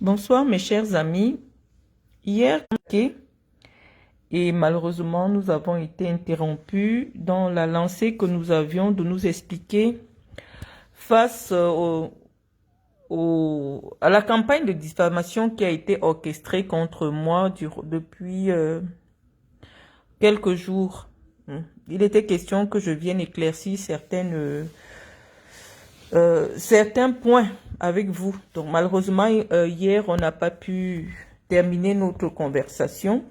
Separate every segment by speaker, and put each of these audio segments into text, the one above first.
Speaker 1: Bonsoir mes chers amis. Hier, et malheureusement, nous avons été interrompus dans la lancée que nous avions de nous expliquer face à la campagne de diffamation qui a été orchestrée contre moi depuis quelques jours. Il était question que je vienne éclaircir certains points avec vous. Donc malheureusement, hier, on n'a pas pu terminer notre conversation.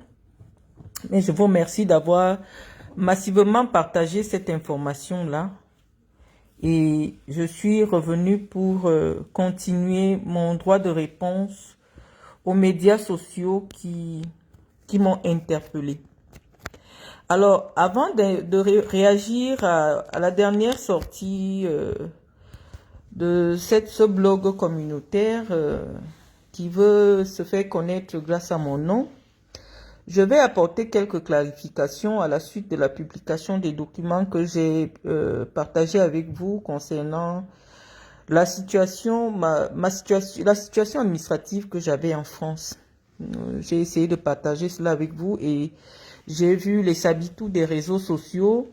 Speaker 1: Mais je vous remercie d'avoir massivement partagé cette information-là. Et je suis revenue pour continuer mon droit de réponse aux médias sociaux qui m'ont interpellé. Alors, avant de réagir à la dernière sortie de ce blog communautaire qui veut se faire connaître grâce à mon nom, je vais apporter quelques clarifications à la suite de la publication des documents que j'ai partagés avec vous concernant la situation administrative que j'avais en France. J'ai essayé de partager cela avec vous et j'ai vu les habitants des réseaux sociaux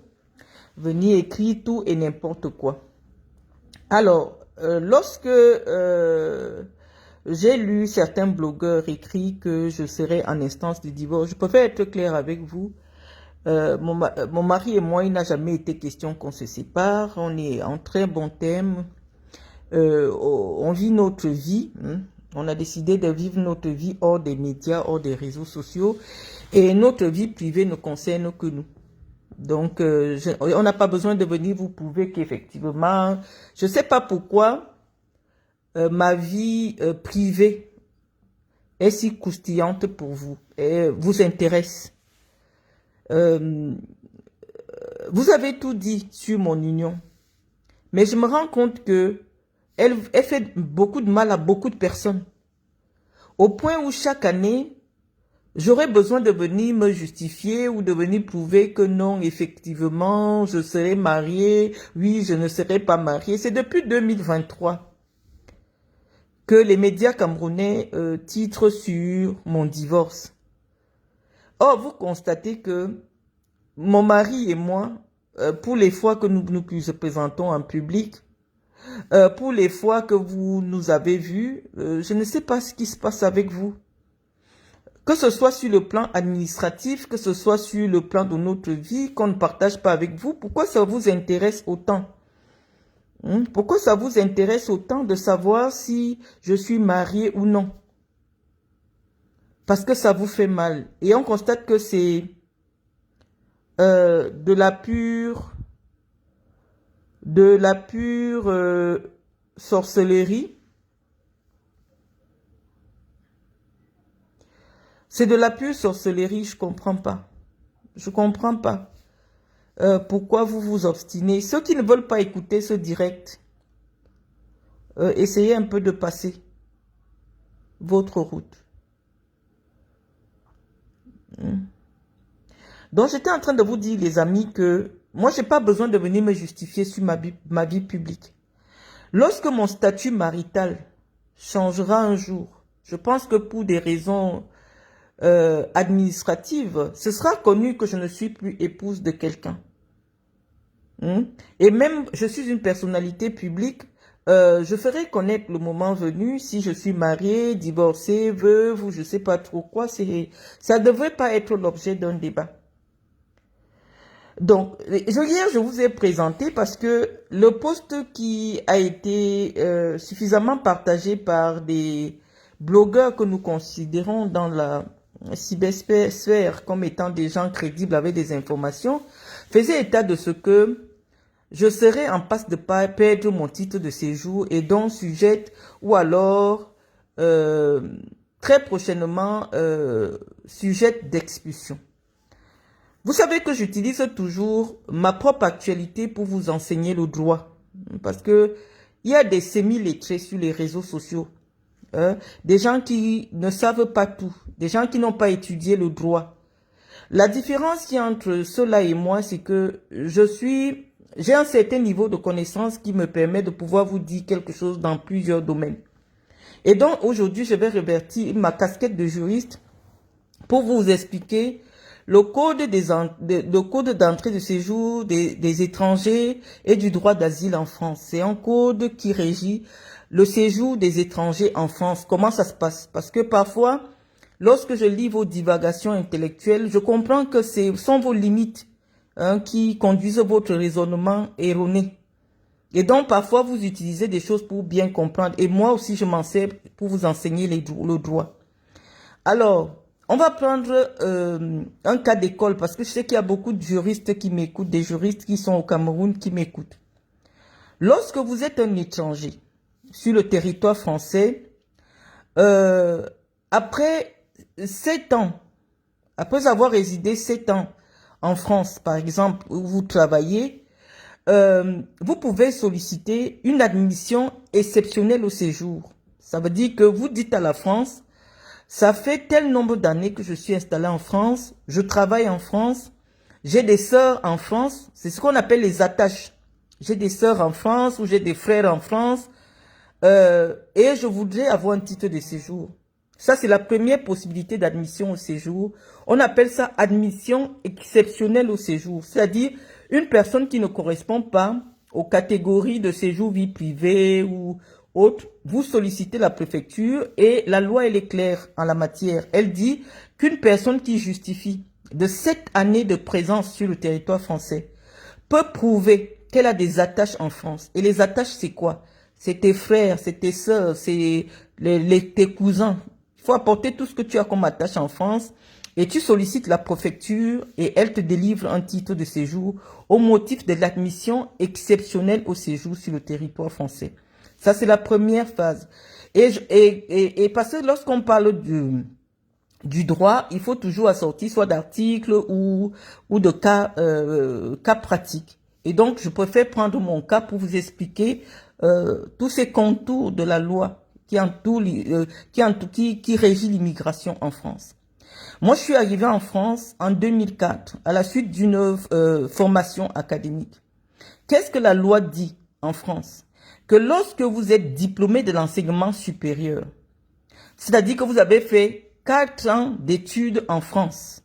Speaker 1: venir écrire tout et n'importe quoi. Alors, lorsque j'ai lu certains blogueurs écrire que je serais en instance de divorce, je préfère être clair avec vous. Mon mari et moi, il n'a jamais été question qu'on se sépare. On est en très bon terme. On vit notre vie. On a décidé de vivre notre vie hors des médias, hors des réseaux sociaux. Et notre vie privée ne concerne que nous. Donc, on n'a pas besoin de venir vous prouver qu'effectivement, je ne sais pas pourquoi ma vie privée est si croustillante pour vous et vous intéresse. Vous avez tout dit sur mon union, mais je me rends compte que elle fait beaucoup de mal à beaucoup de personnes, au point où chaque année, j'aurais besoin de venir me justifier ou de venir prouver que non, effectivement, je serai mariée, oui, je ne serai pas mariée. C'est depuis 2023 que les médias camerounais titrent sur mon divorce. Or, vous constatez que mon mari et moi, pour les fois que nous nous présentons en public, pour les fois que vous nous avez vus, je ne sais pas ce qui se passe avec vous. Que ce soit sur le plan administratif, que ce soit sur le plan de notre vie, qu'on ne partage pas avec vous, pourquoi ça vous intéresse autant? Pourquoi ça vous intéresse autant de savoir si je suis mariée ou non? Parce que ça vous fait mal. Et on constate que c'est de la pure sorcellerie. C'est de la pure sorcellerie, je comprends pas. Je comprends pas. Pourquoi vous vous obstinez? Ceux qui ne veulent pas écouter ce direct, essayez un peu de passer votre route. Donc, j'étais en train de vous dire, les amis, que moi, j'ai pas besoin de venir me justifier sur ma vie publique. Lorsque mon statut marital changera un jour, je pense que pour des raisons administratives, ce sera connu que je ne suis plus épouse de quelqu'un. Et même, je suis une personnalité publique, je ferai connaître le moment venu si je suis mariée, divorcée, veuve ou je sais pas trop quoi. Ça ne devrait pas être l'objet d'un débat. Donc, hier, je vous ai présenté parce que le post qui a été suffisamment partagé par des blogueurs que nous considérons dans la cybersphère comme étant des gens crédibles avec des informations, faisait état de ce que je serais en passe de perdre mon titre de séjour et donc sujette ou alors très prochainement sujette d'expulsion. Vous savez que j'utilise toujours ma propre actualité pour vous enseigner le droit. Parce que il y a des semi-lettrés sur les réseaux sociaux. Des gens qui ne savent pas tout. Des gens qui n'ont pas étudié le droit. La différence qu'il y a entre cela et moi, c'est que j'ai un certain niveau de connaissance qui me permet de pouvoir vous dire quelque chose dans plusieurs domaines. Et donc, aujourd'hui, je vais revêtir ma casquette de juriste pour vous expliquer le code d'entrée de séjour des étrangers et du droit d'asile en France. C'est un code qui régit le séjour des étrangers en France. Comment ça se passe? Parce que parfois, lorsque je lis vos divagations intellectuelles, je comprends que ce sont vos limites qui conduisent votre raisonnement erroné. Et donc, parfois, vous utilisez des choses pour bien comprendre. Et moi aussi, je m'en sers pour vous enseigner le droit. Alors, on va prendre un cas d'école parce que je sais qu'il y a beaucoup de juristes qui m'écoutent, des juristes qui sont au Cameroun qui m'écoutent. Lorsque vous êtes un étranger sur le territoire français, après 7 ans, après avoir résidé 7 ans en France, par exemple, où vous travaillez, vous pouvez solliciter une admission exceptionnelle au séjour. Ça veut dire que vous dites à la France, ça fait tel nombre d'années que je suis installé en France, je travaille en France, j'ai des sœurs en France, c'est ce qu'on appelle les attaches. J'ai des sœurs en France ou j'ai des frères en France et je voudrais avoir un titre de séjour. Ça, c'est la première possibilité d'admission au séjour. On appelle ça admission exceptionnelle au séjour, c'est-à-dire une personne qui ne correspond pas aux catégories de séjour vie privée ou autre, vous sollicitez la préfecture et la loi, elle est claire en la matière. Elle dit qu'une personne qui justifie de 7 années de présence sur le territoire français peut prouver qu'elle a des attaches en France. Et les attaches, c'est quoi? C'est tes frères, c'est tes sœurs, c'est tes cousins. Il faut apporter tout ce que tu as comme attache en France et tu sollicites la préfecture et elle te délivre un titre de séjour au motif de l'admission exceptionnelle au séjour sur le territoire français. Ça, c'est la première phase. Et parce que lorsqu'on parle du droit, il faut toujours assortir soit d'articles ou de cas pratiques. Et donc, je préfère prendre mon cas pour vous expliquer tous ces contours de la loi qui régit l'immigration en France. Moi, je suis arrivé en France en 2004 à la suite d'une formation académique. Qu'est-ce que la loi dit en France? Que lorsque vous êtes diplômé de l'enseignement supérieur, c'est-à-dire que vous avez fait 4 ans d'études en France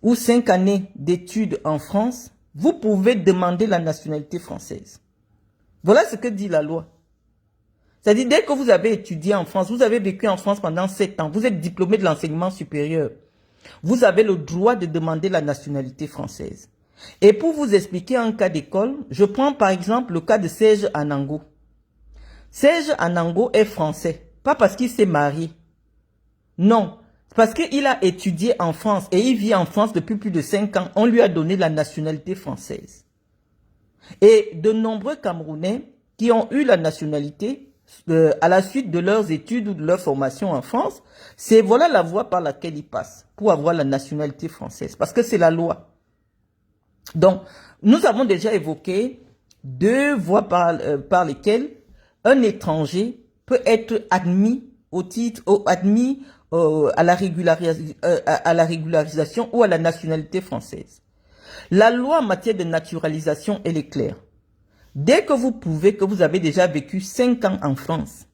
Speaker 1: ou 5 années d'études en France, vous pouvez demander la nationalité française. Voilà ce que dit la loi. C'est-à-dire, dès que vous avez étudié en France, vous avez vécu en France pendant 7 ans, vous êtes diplômé de l'enseignement supérieur, vous avez le droit de demander la nationalité française. Et pour vous expliquer un cas d'école, je prends par exemple le cas de Serge Anango. Serge Anango est français, pas parce qu'il s'est marié. Non, parce qu'il a étudié en France et il vit en France depuis plus de 5 ans. On lui a donné la nationalité française. Et de nombreux Camerounais qui ont eu la nationalité à la suite de leurs études ou de leur formation en France, voilà la voie par laquelle ils passent pour avoir la nationalité française, parce que c'est la loi. Donc, nous avons déjà évoqué 2 voies par lesquelles un étranger peut être admis à la régularisation ou à la nationalité française. La loi en matière de naturalisation, elle est claire. Dès que vous prouvez que vous avez déjà vécu 5 ans en France,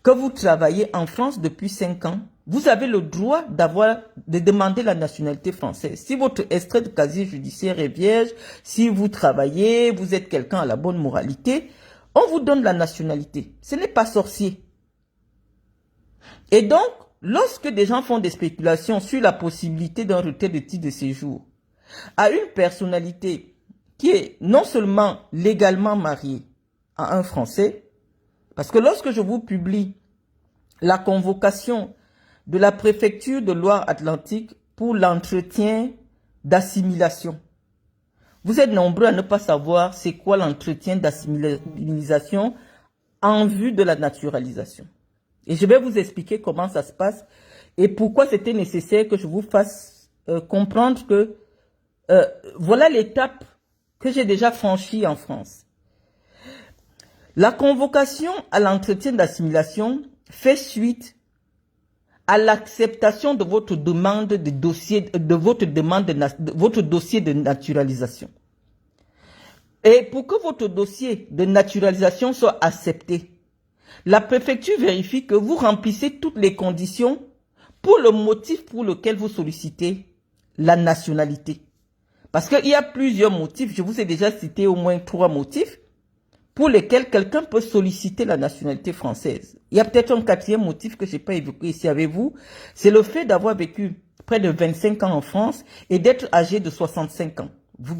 Speaker 1: que vous travaillez en France depuis 5 ans, vous avez le droit de demander la nationalité française. Si votre extrait de casier judiciaire est vierge, si vous travaillez, vous êtes quelqu'un à la bonne moralité, on vous donne la nationalité. Ce n'est pas sorcier. Et donc, lorsque des gens font des spéculations sur la possibilité d'un retrait de titre de séjour à une personnalité qui est non seulement légalement mariée à un Français, parce que lorsque je vous publie la convocation de la préfecture de Loire-Atlantique pour l'entretien d'assimilation. Vous êtes nombreux à ne pas savoir c'est quoi l'entretien d'assimilation en vue de la naturalisation. Et je vais vous expliquer comment ça se passe et pourquoi c'était nécessaire que je vous fasse comprendre que voilà l'étape que j'ai déjà franchie en France. La convocation à l'entretien d'assimilation fait suite à l'acceptation de votre demande de votre dossier de naturalisation. Et pour que votre dossier de naturalisation soit accepté, La préfecture vérifie que vous remplissez toutes les conditions pour le motif pour lequel vous sollicitez la nationalité. Parce qu'il y a plusieurs motifs, je vous ai déjà cité au moins 3 motifs pour lesquels quelqu'un peut solliciter la nationalité française. Il y a peut-être un 4e motif que je n'ai pas évoqué ici avec vous, c'est le fait d'avoir vécu près de 25 ans en France et d'être âgé de 65 ans. Vous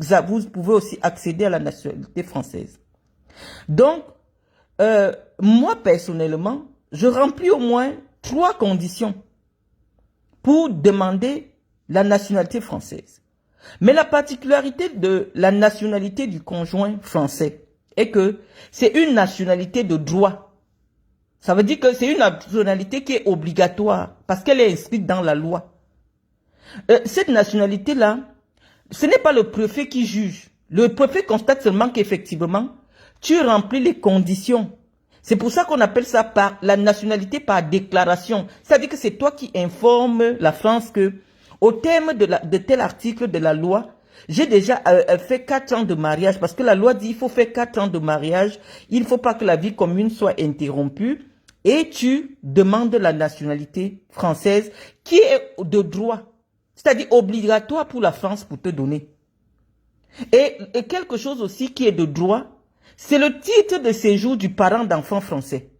Speaker 1: pouvez aussi accéder à la nationalité française. Donc, moi personnellement, je remplis au moins 3 conditions pour demander la nationalité française. Mais la particularité de la nationalité du conjoint français est que c'est une nationalité de droit. Ça veut dire que c'est une nationalité qui est obligatoire parce qu'elle est inscrite dans la loi. Cette nationalité-là, ce n'est pas le préfet qui juge. Le préfet constate seulement qu'effectivement, tu remplis les conditions. C'est pour ça qu'on appelle ça par la nationalité par déclaration. C'est-à-dire que c'est toi qui informes la France que, au terme de tel article de la loi, j'ai déjà fait 4 ans de mariage, parce que la loi dit qu'il faut faire 4 ans de mariage, il ne faut pas que la vie commune soit interrompue, et tu demandes la nationalité française qui est de droit, c'est-à-dire obligatoire pour la France pour te donner. Et quelque chose aussi qui est de droit, c'est le titre de séjour du parent d'enfant français.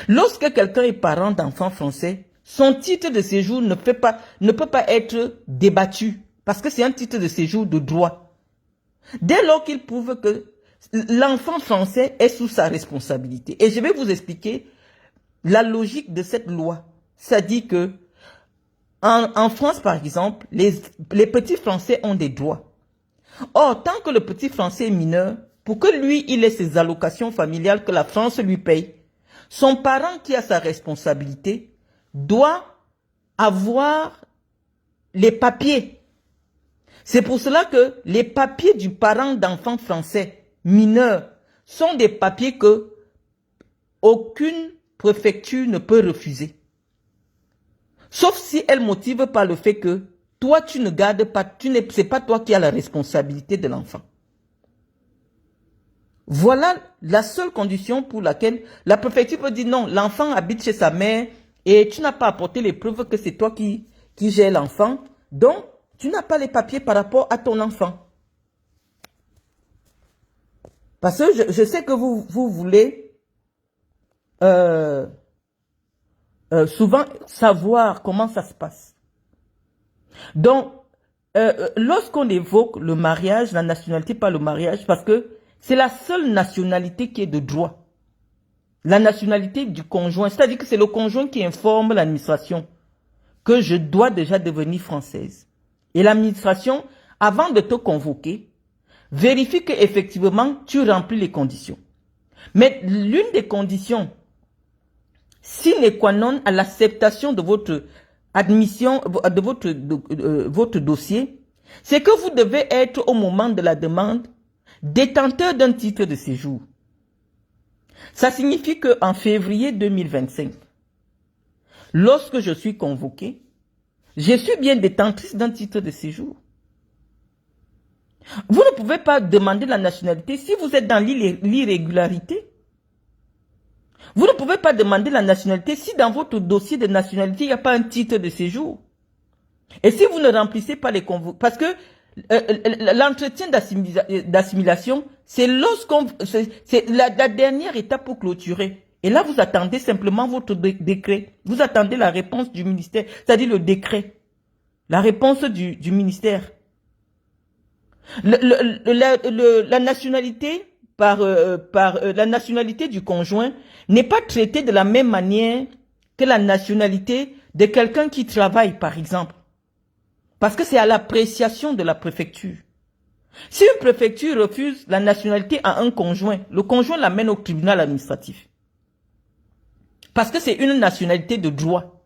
Speaker 1: Lorsque quelqu'un est parent d'enfant français, son titre de séjour ne peut pas être débattu parce que c'est un titre de séjour de droit. Dès lors qu'il prouve que l'enfant français est sous sa responsabilité. Et je vais vous expliquer la logique de cette loi. Ça dit que en France, par exemple, les petits Français ont des droits. Or, tant que le petit Français est mineur, pour que lui, il ait ses allocations familiales que la France lui paye, son parent qui a sa responsabilité doit avoir les papiers. C'est pour cela que les papiers du parent d'enfant français mineur sont des papiers que aucune préfecture ne peut refuser. Sauf si elle motive par le fait que toi, tu ne gardes pas, c'est pas toi qui as la responsabilité de l'enfant. Voilà la seule condition pour laquelle la préfecture peut dire non, l'enfant habite chez sa mère et tu n'as pas apporté les preuves que c'est toi qui gères l'enfant. Donc, tu n'as pas les papiers par rapport à ton enfant. Parce que je sais que vous voulez souvent savoir comment ça se passe. Donc, lorsqu'on évoque le mariage, la nationalité par le mariage, parce que c'est la seule nationalité qui est de droit. La nationalité du conjoint, c'est-à-dire que c'est le conjoint qui informe l'administration que je dois déjà devenir française. Et l'administration, avant de te convoquer, vérifie qu'effectivement tu remplis les conditions. Mais l'une des conditions sine qua non à l'acceptation de votre admission, de votre dossier, c'est que vous devez être au moment de la demande détenteur d'un titre de séjour. Ça signifie qu'en février 2025, lorsque je suis convoqué, je suis bien détentrice d'un titre de séjour. Vous ne pouvez pas demander la nationalité si vous êtes dans l'irrégularité. Vous ne pouvez pas demander la nationalité si dans votre dossier de nationalité, il n'y a pas un titre de séjour. Et si vous ne remplissez pas les convocations, parce que l'entretien d'assimilation, c'est la dernière étape pour clôturer. Et là, vous attendez simplement votre décret. Vous attendez la réponse du ministère, c'est-à-dire le décret. La réponse du ministère. La nationalité la nationalité du conjoint n'est pas traitée de la même manière que la nationalité de quelqu'un qui travaille, par exemple. Parce que c'est à l'appréciation de la préfecture. Si une préfecture refuse la nationalité à un conjoint, le conjoint l'amène au tribunal administratif. Parce que c'est une nationalité de droit.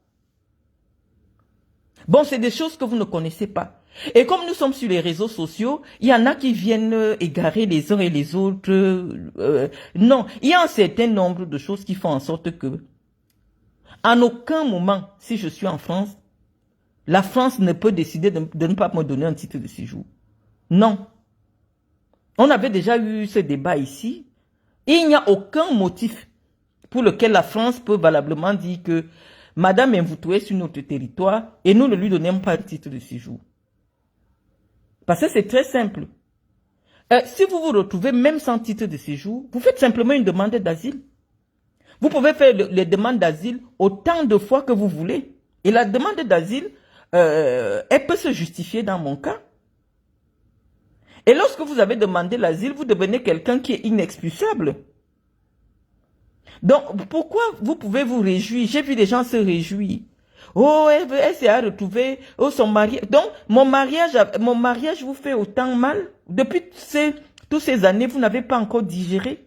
Speaker 1: Bon, c'est des choses que vous ne connaissez pas. Et comme nous sommes sur les réseaux sociaux, il y en a qui viennent égarer les uns et les autres. Non, il y a un certain nombre de choses qui font en sorte que, en aucun moment, si je suis en France, la France ne peut décider de ne pas me donner un titre de séjour. Non. On avait déjà eu ce débat ici. Et il n'y a aucun motif pour lequel la France peut valablement dire que Madame Mvoutou est sur notre territoire et nous ne lui donnons pas de titre de séjour. Parce que c'est très simple. Si vous vous retrouvez même sans titre de séjour, vous faites simplement une demande d'asile. Vous pouvez faire les demandes d'asile autant de fois que vous voulez. Et la demande d'asile, elle peut se justifier dans mon cas. Et lorsque vous avez demandé l'asile, vous devenez quelqu'un qui est inexpulsable. Donc, pourquoi vous pouvez vous réjouir? J'ai vu des gens se réjouir. Oh, elle s'est retrouvée, oh, son mariage. Donc, mon mariage vous fait autant mal. Depuis toutes ces années, vous n'avez pas encore digéré.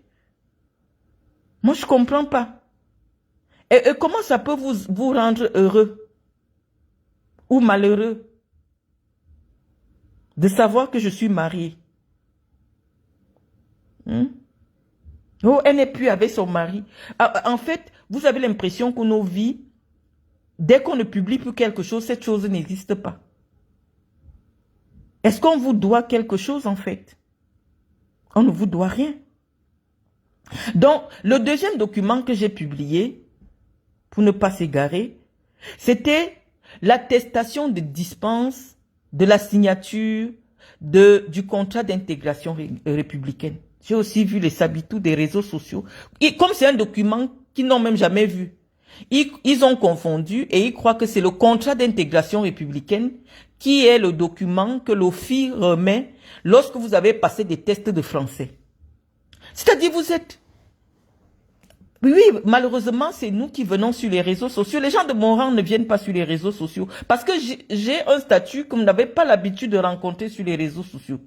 Speaker 1: Moi, je ne comprends pas. Et comment ça peut vous rendre heureux ou malheureux de savoir que je suis mariée? Oh, elle n'est plus avec son mari. En fait, vous avez l'impression que nos vies, dès qu'on ne publie plus quelque chose, cette chose n'existe pas. Est-ce qu'on vous doit quelque chose en fait? On ne vous doit rien. Donc, le deuxième document que j'ai publié, pour ne pas s'égarer, c'était l'attestation de dispense de la signature du contrat d'intégration républicaine. J'ai aussi vu les sabitous des réseaux sociaux. Et comme c'est un document qu'ils n'ont même jamais vu, ils ont confondu et ils croient que c'est le contrat d'intégration républicaine qui est le document que l'OFI remet lorsque vous avez passé des tests de français. C'est-à-dire vous êtes... Oui, malheureusement, c'est nous qui venons sur les réseaux sociaux. Les gens de mon rang ne viennent pas sur les réseaux sociaux parce que j'ai un statut que vous n'avez pas l'habitude de rencontrer sur les réseaux sociaux.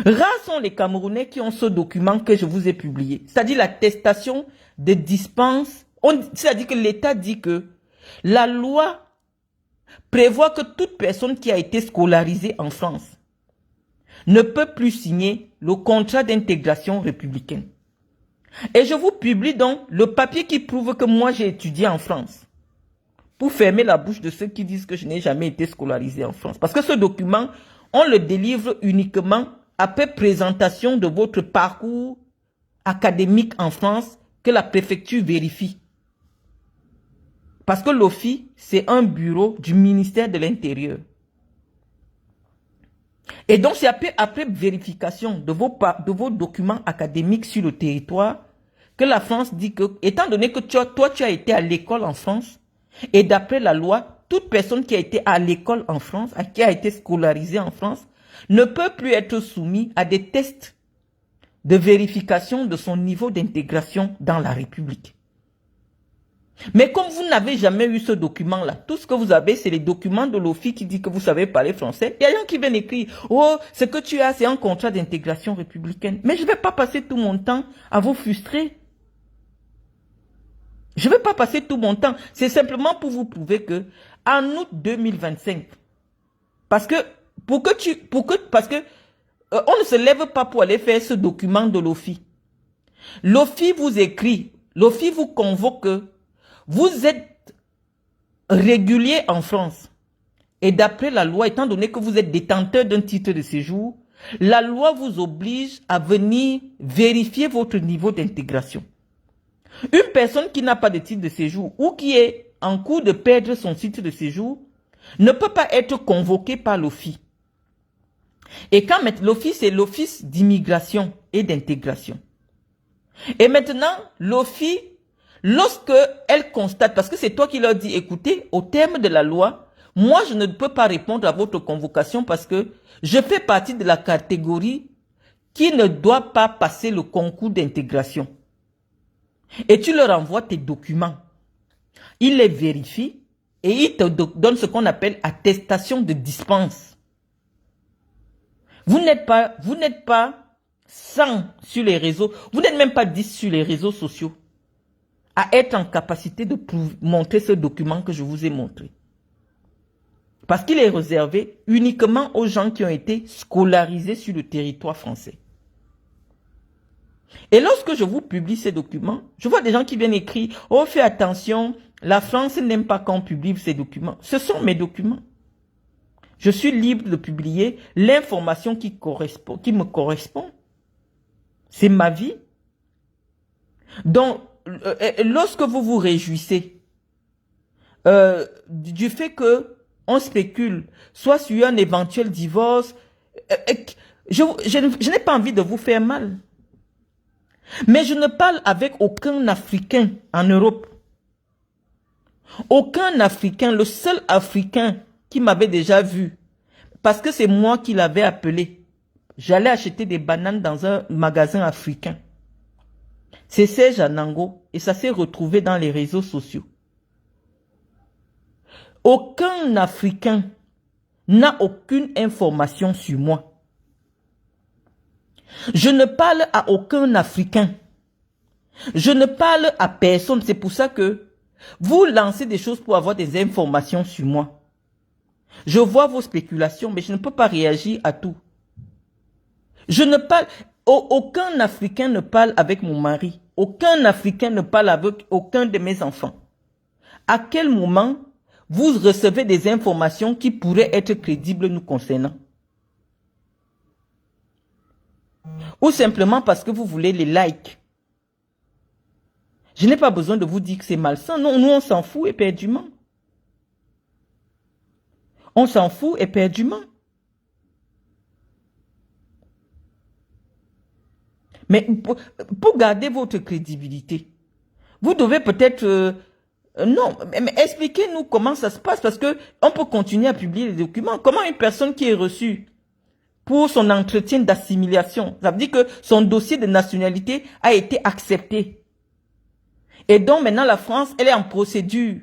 Speaker 1: Rares sont les Camerounais qui ont ce document que je vous ai publié, c'est-à-dire l'attestation de dispense. C'est-à-dire que l'État dit que la loi prévoit que toute personne qui a été scolarisée en France ne peut plus signer le contrat d'intégration républicaine. Et je vous publie donc le papier qui prouve que moi j'ai étudié en France. Pour fermer la bouche de ceux qui disent que je n'ai jamais été scolarisé en France. Parce que ce document, on le délivre uniquement après présentation de votre parcours académique en France que la préfecture vérifie. Parce que l'OFI, c'est un bureau du ministère de l'Intérieur. Et donc, c'est après vérification de vos documents académiques sur le territoire que la France dit que, étant donné que toi, tu as été à l'école en France, et d'après la loi, toute personne qui a été à l'école en France, qui a été scolarisée en France, ne peut plus être soumise à des tests de vérification de son niveau d'intégration dans la République. Mais comme vous n'avez jamais eu ce document-là, tout ce que vous avez, c'est les documents de l'OFI qui dit que vous savez parler français. Il y a des gens qui viennent écrire, oh, ce que tu as, c'est un contrat d'intégration républicaine. Mais je ne vais pas passer tout mon temps à vous frustrer. Je ne vais pas passer tout mon temps. C'est simplement pour vous prouver que, en août 2025, parce que, on ne se lève pas pour aller faire ce document de l'OFI. L'OFI vous écrit, l'OFI vous convoque. Vous êtes régulier en France. Et d'après la loi, étant donné que vous êtes détenteur d'un titre de séjour, la loi vous oblige à venir vérifier votre niveau d'intégration. Une personne qui n'a pas de titre de séjour ou qui est en cours de perdre son titre de séjour ne peut pas être convoquée par l'OFI. Et quand l'OFI, c'est l'Office d'immigration et d'intégration. Et maintenant, l'OFI, lorsque elle constate, parce que c'est toi qui leur dis, écoutez, au terme de la loi, moi je ne peux pas répondre à votre convocation parce que je fais partie de la catégorie qui ne doit pas passer le concours d'intégration. Et tu leur envoies tes documents. Ils les vérifient et ils te donnent ce qu'on appelle attestation de dispense. Vous n'êtes pas 100 sur les réseaux, vous n'êtes même pas 10 sur les réseaux sociaux à être en capacité de montrer ce document que je vous ai montré. Parce qu'il est réservé uniquement aux gens qui ont été scolarisés sur le territoire français. Et lorsque je vous publie ces documents, je vois des gens qui viennent écrire « Oh, fais attention, la France n'aime pas quand on publie ces documents. » Ce sont mes documents. Je suis libre de publier l'information qui me correspond. C'est ma vie. Donc, lorsque vous vous réjouissez du fait que on spécule, soit sur un éventuel divorce, je n'ai pas envie de vous faire mal. Mais je ne parle avec aucun Africain en Europe. Aucun Africain, le seul Africain qui m'avait déjà vu, parce que c'est moi qui l'avais appelé. J'allais acheter des bananes dans un magasin africain. C'est Serge Anango et ça s'est retrouvé dans les réseaux sociaux. Aucun Africain n'a aucune information sur moi. Je ne parle à aucun Africain. Je ne parle à personne. C'est pour ça que vous lancez des choses pour avoir des informations sur moi. Je vois vos spéculations, mais je ne peux pas réagir à tout. Je ne parle... Aucun Africain ne parle avec mon mari. Aucun Africain ne parle avec aucun de mes enfants. À quel moment vous recevez des informations qui pourraient être crédibles nous concernant? Ou simplement parce que vous voulez les likes? Je n'ai pas besoin de vous dire que c'est malsain. Non, nous on s'en fout éperdument. On s'en fout éperdument. Mais pour garder votre crédibilité, vous devez peut-être... non, mais expliquez-nous comment ça se passe, parce que on peut continuer à publier les documents. Comment une personne qui est reçue pour son entretien d'assimilation, ça veut dire que son dossier de nationalité a été accepté. Et donc maintenant la France, elle est en procédure.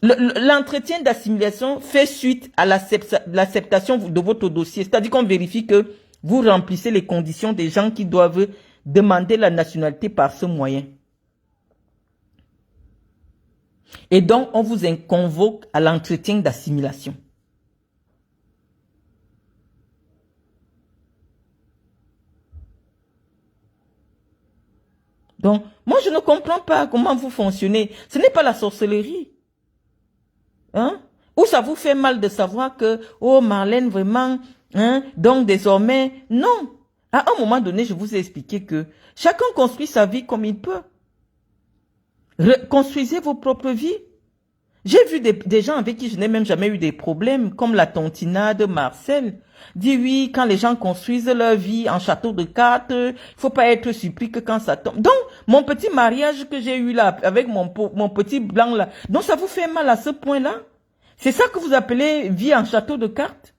Speaker 1: L'entretien d'assimilation fait suite à l'acceptation de votre dossier. C'est-à-dire qu'on vérifie que vous remplissez les conditions des gens qui doivent demander la nationalité par ce moyen. Et donc, on vous convoque à l'entretien d'assimilation. Donc, moi, je ne comprends pas comment vous fonctionnez. Ce n'est pas la sorcellerie. Hein? Ou ça vous fait mal de savoir que, oh, Marlène, vraiment, hein? Donc, désormais, non. À un moment donné, je vous ai expliqué que chacun construit sa vie comme il peut. Construisez vos propres vies. J'ai vu des gens avec qui je n'ai même jamais eu des problèmes, comme la tontinade Marcel. Dit oui, quand les gens construisent leur vie en château de cartes, il faut pas être surpris que quand ça tombe. Donc, mon petit mariage que j'ai eu là, avec mon petit blanc là, donc ça vous fait mal à ce point-là? C'est ça que vous appelez vie en château de cartes?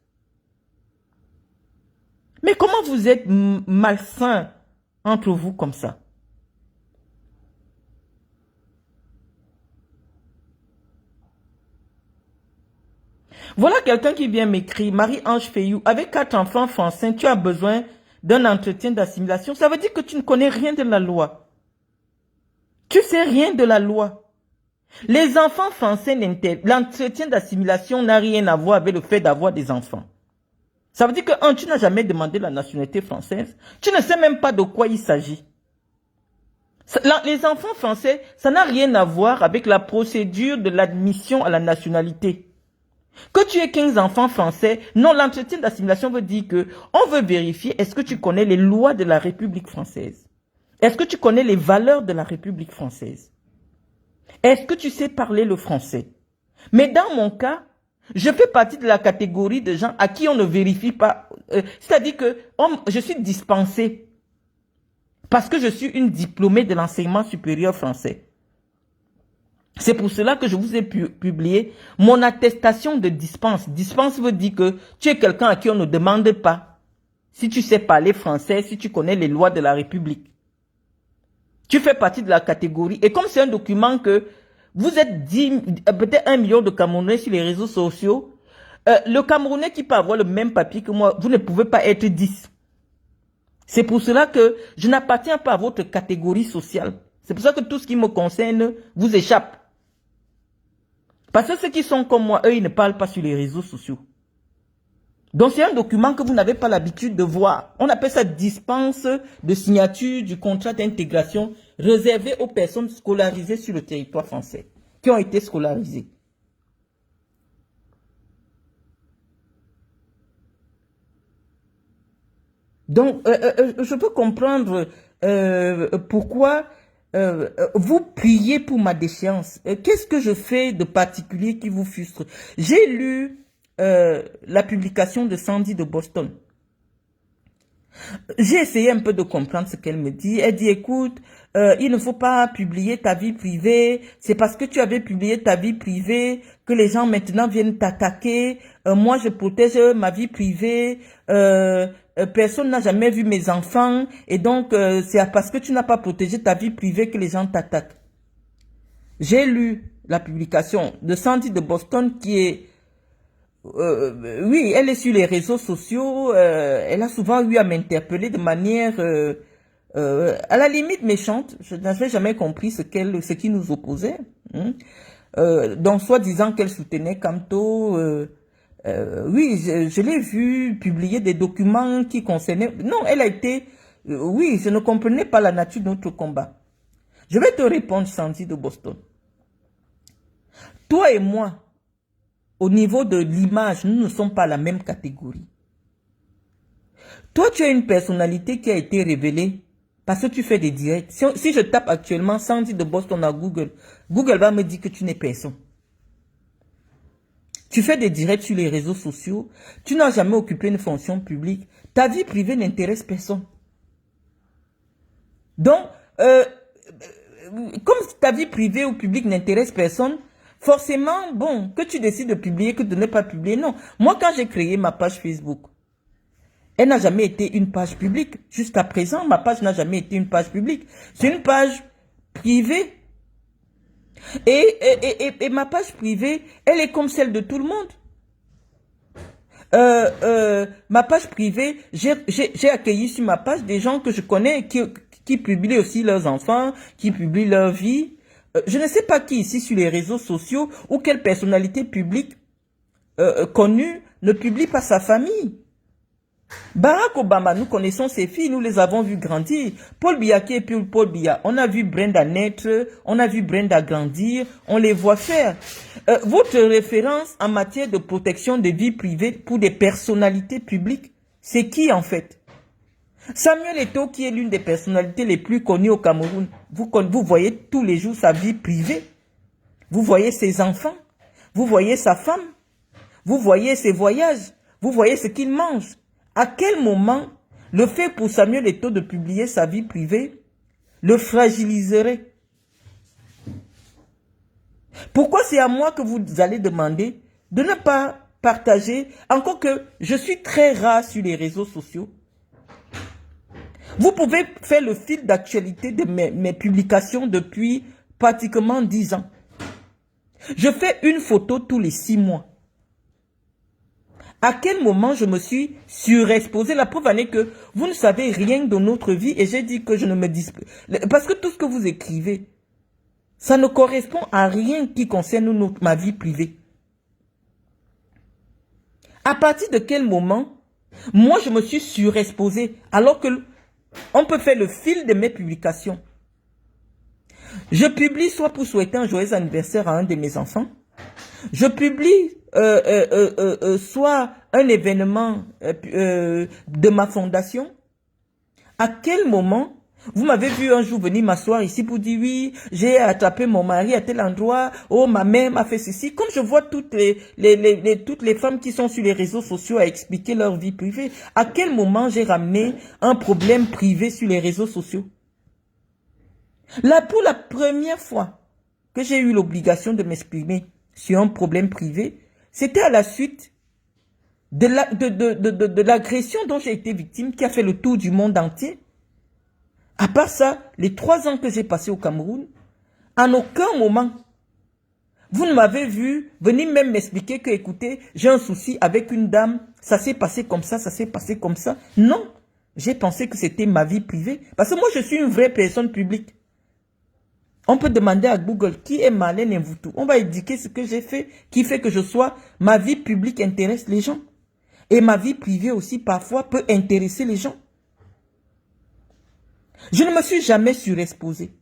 Speaker 1: Mais comment vous êtes malsain entre vous comme ça? Voilà quelqu'un qui vient m'écrire, Marie-Ange Fayou, avec 4 enfants français, tu as besoin d'un entretien d'assimilation. Ça veut dire que tu ne connais rien de la loi. Tu sais rien de la loi. Les enfants français, l'entretien d'assimilation n'a rien à voir avec le fait d'avoir des enfants. Ça veut dire que, tu n'as jamais demandé la nationalité française. Tu ne sais même pas de quoi il s'agit. Les enfants français, ça n'a rien à voir avec la procédure de l'admission à la nationalité. Que tu aies 15 enfants français, non, l'entretien d'assimilation veut dire que on veut vérifier est-ce que tu connais les lois de la République française? Est-ce que tu connais les valeurs de la République française? Est-ce que tu sais parler le français? Mais dans mon cas, je fais partie de la catégorie de gens à qui on ne vérifie pas. C'est-à-dire que je suis dispensée parce que je suis une diplômée de l'enseignement supérieur français. C'est pour cela que je vous ai publié mon attestation de dispense. Dispense veut dire que tu es quelqu'un à qui on ne demande pas si tu sais parler français, si tu connais les lois de la République. Tu fais partie de la catégorie. Et comme c'est un document que vous êtes peut-être 1 million de Camerounais sur les réseaux sociaux, le Camerounais qui peut avoir le même papier que moi, vous ne pouvez pas être 10. C'est pour cela que je n'appartiens pas à votre catégorie sociale. C'est pour ça que tout ce qui me concerne vous échappe. Parce que ceux qui sont comme moi, eux, ils ne parlent pas sur les réseaux sociaux. Donc c'est un document que vous n'avez pas l'habitude de voir. On appelle ça dispense de signature du contrat d'intégration réservé aux personnes scolarisées sur le territoire français, qui ont été scolarisées. Donc, je peux comprendre pourquoi vous priez pour ma déchéance. Qu'est-ce que je fais de particulier qui vous frustre? J'ai lu la publication de Sandy de Boston. J'ai essayé un peu de comprendre ce qu'elle me dit. Elle dit, écoute, il ne faut pas publier ta vie privée. C'est parce que tu avais publié ta vie privée que les gens maintenant viennent t'attaquer. Moi, je protège ma vie privée. Personne n'a jamais vu mes enfants. Et donc, c'est parce que tu n'as pas protégé ta vie privée que les gens t'attaquent. J'ai lu la publication de Sandy de Boston qui est... oui, elle est sur les réseaux sociaux. Elle a souvent eu à m'interpeller de manière à la limite méchante. Je n'avais jamais compris ce qui nous opposait. Donc, soi-disant qu'elle soutenait Camto. Oui, je l'ai vu publier des documents qui concernaient... Non, elle a été... oui, je ne comprenais pas la nature de notre combat. Je vais te répondre, Sandy de Boston. Toi et moi, au niveau de l'image, nous ne sommes pas la même catégorie. Toi, tu as une personnalité qui a été révélée parce que tu fais des directs. Si je tape actuellement Sandy de Boston à Google, Google va me dire que tu n'es personne. Tu fais des directs sur les réseaux sociaux. Tu n'as jamais occupé une fonction publique. Ta vie privée n'intéresse personne. Donc, comme ta vie privée ou publique n'intéresse personne, forcément, bon, que tu décides de publier, que de ne pas publier, non. Moi, quand j'ai créé ma page Facebook, elle n'a jamais été une page publique. Jusqu'à présent, ma page n'a jamais été une page publique. C'est une page privée. Et ma page privée, elle est comme celle de tout le monde. Ma page privée, j'ai accueilli sur ma page des gens que je connais qui publient aussi leurs enfants, qui publient leur vie. Je ne sais pas qui ici sur les réseaux sociaux ou quelle personnalité publique connue ne publie pas sa famille. Barack Obama, nous connaissons ses filles, nous les avons vues grandir. Paul Biya qui est puis Paul Biya, on a vu Brenda naître, on a vu Brenda grandir, on les voit faire. Votre référence en matière de protection des vies privées pour des personnalités publiques, c'est qui en fait? Samuel Eto'o, qui est l'une des personnalités les plus connues au Cameroun, vous voyez tous les jours sa vie privée, vous voyez ses enfants, vous voyez sa femme, vous voyez ses voyages, vous voyez ce qu'il mange. À quel moment le fait pour Samuel Eto'o de publier sa vie privée le fragiliserait? Pourquoi c'est à moi que vous allez demander de ne pas partager, encore que je suis très rare sur les réseaux sociaux? Vous pouvez faire le fil d'actualité de mes publications depuis pratiquement 10 ans. Je fais une photo tous les 6 mois. À quel moment je me suis surexposé? La preuve en est que vous ne savez rien de notre vie et j'ai dit que je ne me dis... Parce que tout ce que vous écrivez, ça ne correspond à rien qui concerne ma vie privée. À partir de quel moment, moi je me suis surexposé alors que on peut faire le fil de mes publications. Je publie soit pour souhaiter un joyeux anniversaire à un de mes enfants. Je publie soit un événement de ma fondation. À quel moment vous m'avez vu un jour venir m'asseoir ici pour dire oui, j'ai attrapé mon mari à tel endroit, oh ma mère m'a fait ceci. Comme je vois toutes les femmes qui sont sur les réseaux sociaux à expliquer leur vie privée, à quel moment j'ai ramené un problème privé sur les réseaux sociaux? Là, pour la première fois que j'ai eu l'obligation de m'exprimer sur un problème privé, c'était à la suite de l'agression dont j'ai été victime, qui a fait le tour du monde entier. À part ça, les 3 ans que j'ai passés au Cameroun, en aucun moment, vous ne m'avez vu venir même m'expliquer que, écoutez, j'ai un souci avec une dame, ça s'est passé comme ça, ça s'est passé comme ça. Non, j'ai pensé que c'était ma vie privée. Parce que moi, je suis une vraie personne publique. On peut demander à Google qui est Marlène Mvutu. On va indiquer ce que j'ai fait, qui fait que je sois, ma vie publique intéresse les gens. Et ma vie privée aussi, parfois, peut intéresser les gens. Je ne me suis jamais surexposé.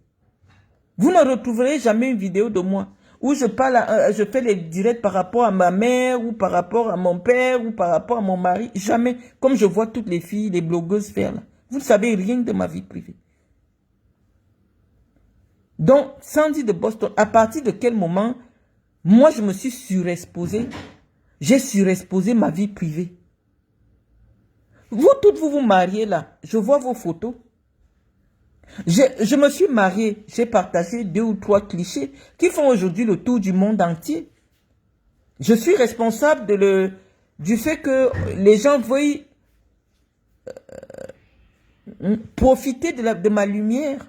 Speaker 1: Vous ne retrouverez jamais une vidéo de moi où je parle, je fais les directs par rapport à ma mère, ou par rapport à mon père, ou par rapport à mon mari. Jamais. Comme je vois toutes les filles, les blogueuses faire là. Vous ne savez rien de ma vie privée. Donc, Sandy de Boston, à partir de quel moment, moi, je me suis surexposée, j'ai surexposé ma vie privée. Vous, toutes, vous vous mariez là, je vois vos photos. Je me suis mariée, j'ai partagé 2 ou 3 clichés qui font aujourd'hui le tour du monde entier. Je suis responsable du fait que les gens veuillent profiter de ma lumière.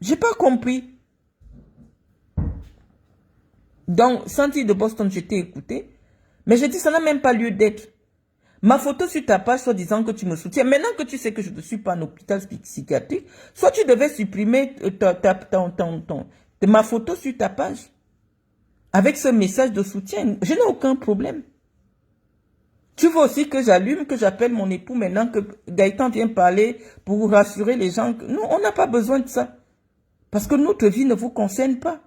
Speaker 1: J'ai pas compris. Donc, Sandy de Boston, je t'ai écouté, mais j'ai dit ça n'a même pas lieu d'être. Ma photo sur ta page, soit disant que tu me soutiens. Maintenant que tu sais que je ne suis pas en hôpital psychiatrique, soit tu devais supprimer ma photo sur ta page. Avec ce message de soutien, je n'ai aucun problème. Tu veux aussi que j'allume, que j'appelle mon époux maintenant que Gaëtan vient parler pour rassurer les gens. Non, on n'a pas besoin de ça. Parce que notre vie ne vous concerne pas.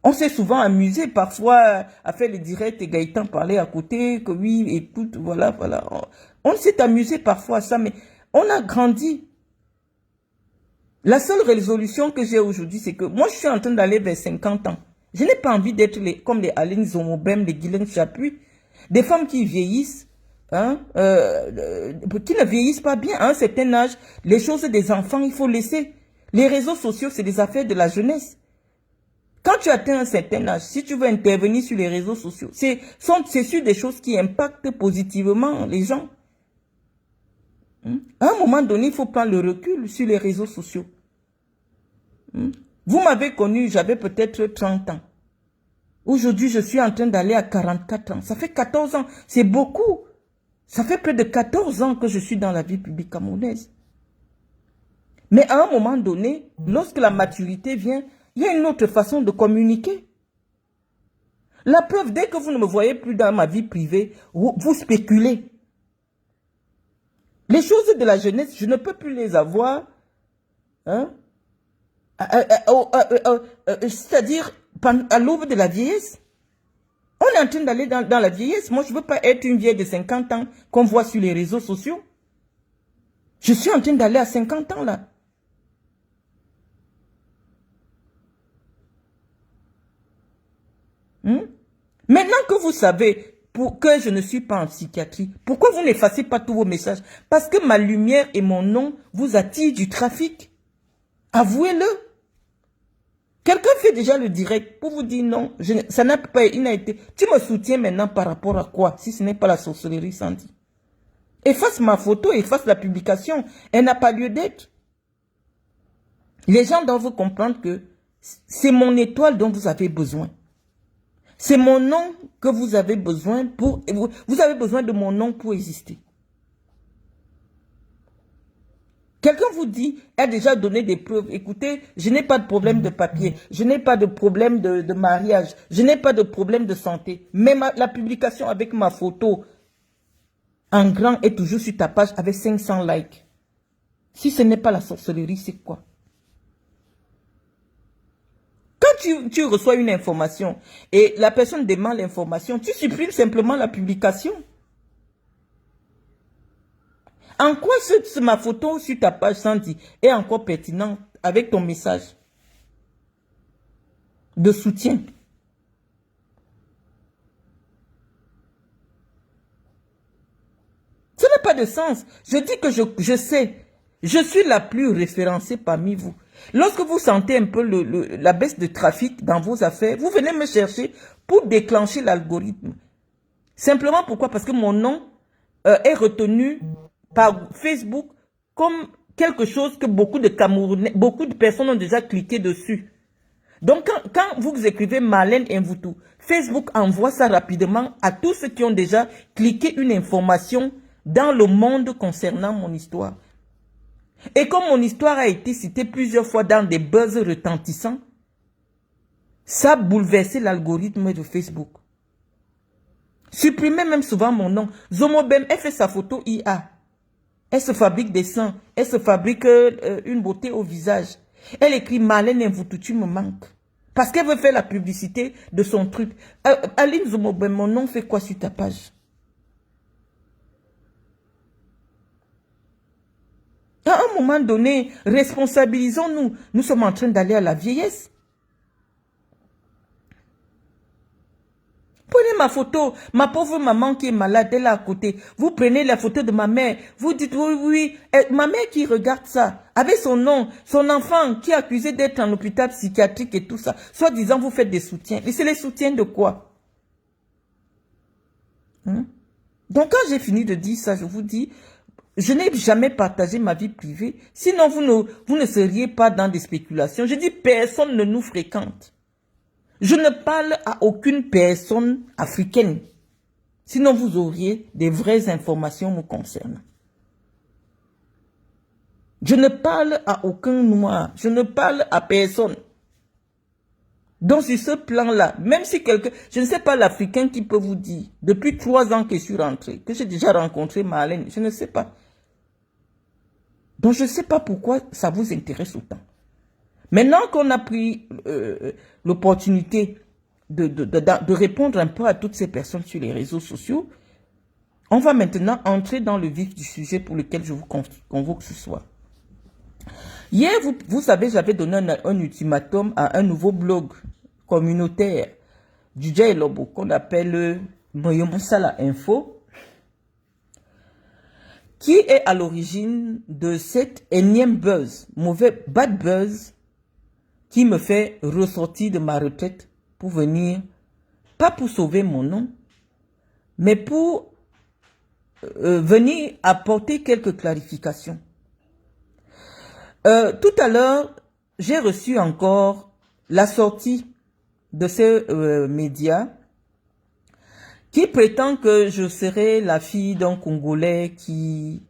Speaker 1: On s'est souvent amusé parfois à faire les directs et Gaëtan parlait à côté, que oui, écoute, voilà, voilà. On s'est amusé parfois à ça, mais on a grandi. La seule résolution que j'ai aujourd'hui, c'est que moi, je suis en train d'aller vers 50 ans. Je n'ai pas envie d'être comme les Aline Zomobem, les Guylaine Chapuis, des femmes qui vieillissent, hein, qui ne vieillissent pas bien à un certain âge. Les choses des enfants, il faut laisser. Les réseaux sociaux, c'est des affaires de la jeunesse. Quand tu atteins un certain âge, si tu veux intervenir sur les réseaux sociaux, c'est sur des choses qui impactent positivement les gens. À un moment donné, il faut prendre le recul sur les réseaux sociaux. Vous m'avez connu, j'avais peut-être 30 ans. Aujourd'hui, je suis en train d'aller à 44 ans. Ça fait 14 ans. C'est beaucoup. Ça fait près de 14 ans que je suis dans la vie publique camerounaise. Mais à un moment donné, lorsque la maturité vient, il y a une autre façon de communiquer. La preuve, dès que vous ne me voyez plus dans ma vie privée, vous spéculez. Les choses de la jeunesse, je ne peux plus les avoir, hein, c'est-à-dire à l'aube de la vieillesse. On est en train d'aller dans la vieillesse. Moi, je ne veux pas être une vieille de 50 ans qu'on voit sur les réseaux sociaux. Je suis en train d'aller à 50 ans là. Maintenant que vous savez que je ne suis pas en psychiatrie, pourquoi vous n'effacez pas tous vos messages? Parce que ma lumière et mon nom vous attirent du trafic. Avouez-le. Quelqu'un fait déjà le direct pour vous dire non, ça n'a pas été. Tu me soutiens maintenant par rapport à quoi? Si ce n'est pas la sorcellerie, Sandy. Efface ma photo, efface la publication. Elle n'a pas lieu d'être. Les gens doivent comprendre que c'est mon étoile dont vous avez besoin. C'est mon nom que vous avez besoin pour... Vous avez besoin de mon nom pour exister. Quelqu'un vous dit, a déjà donné des preuves. Écoutez, je n'ai pas de problème de papier. Je n'ai pas de problème de mariage. Je n'ai pas de problème de santé. Mais la publication avec ma photo en grand est toujours sur ta page avec 500 likes. Si ce n'est pas la sorcellerie, c'est quoi? Quand tu reçois une information et la personne demande l'information, tu supprimes simplement la publication. En quoi ma photo sur ta page Sandy est encore pertinente avec ton message de soutien? Ça n'a pas de sens. Je dis que je sais. Je suis la plus référencée parmi vous. Lorsque vous sentez un peu la baisse de trafic dans vos affaires, vous venez me chercher pour déclencher l'algorithme. Simplement pourquoi? Parce que mon nom est retenu par Facebook comme quelque chose que beaucoup de Camerounais, beaucoup de personnes ont déjà cliqué dessus. Donc, quand vous écrivez Marlène Mvoutou, Facebook envoie ça rapidement à tous ceux qui ont déjà cliqué une information dans le monde concernant mon histoire. Et comme mon histoire a été citée plusieurs fois dans des buzz retentissants, ça a bouleversé l'algorithme de Facebook. Supprimez même souvent mon nom. Zomobem, elle fait sa photo IA. Elle se fabrique des seins. Elle se fabrique une beauté au visage. Elle écrit Marlène Mvoutou, tu me manques. Parce qu'elle veut faire la publicité de son truc. Aline Zomobem, mon nom fait quoi sur ta page? À un moment donné, responsabilisons-nous. Nous sommes en train d'aller à la vieillesse. Prenez ma photo, ma pauvre maman qui est malade, elle est à côté. Vous prenez la photo de ma mère, vous dites oui, oui, ma mère qui regarde ça, avec son nom, son enfant qui est accusé d'être en hôpital psychiatrique et tout ça. Soit disant, vous faites des soutiens. Mais c'est les soutiens de quoi? Donc quand j'ai fini de dire ça, je vous dis, je n'ai jamais partagé ma vie privée. Sinon, vous ne seriez pas dans des spéculations. Je dis, personne ne nous fréquente. Je ne parle à aucune personne africaine. Sinon, vous auriez des vraies informations me concernant. Je ne parle à aucun noir. Je ne parle à personne. Donc, sur ce plan-là, même si quelqu'un... Je ne sais pas l'Africain qui peut vous dire, depuis 3 ans que je suis rentré, que j'ai déjà rencontré Marlène, je ne sais pas. Donc, je ne sais pas pourquoi ça vous intéresse autant. Maintenant qu'on a pris l'opportunité de répondre un peu à toutes ces personnes sur les réseaux sociaux, on va maintenant entrer dans le vif du sujet pour lequel je vous convoque ce soir. Hier, vous savez, j'avais donné un ultimatum à un nouveau blog communautaire du Djay Lobo qu'on appelle Moyomoussala Info, qui est à l'origine de cette énième buzz, bad buzz, qui me fait ressortir de ma retraite pour venir, pas pour sauver mon nom, mais pour venir apporter quelques clarifications. Tout à l'heure, j'ai reçu encore la sortie de ce média qui prétend que je serais la fille d'un Congolais qui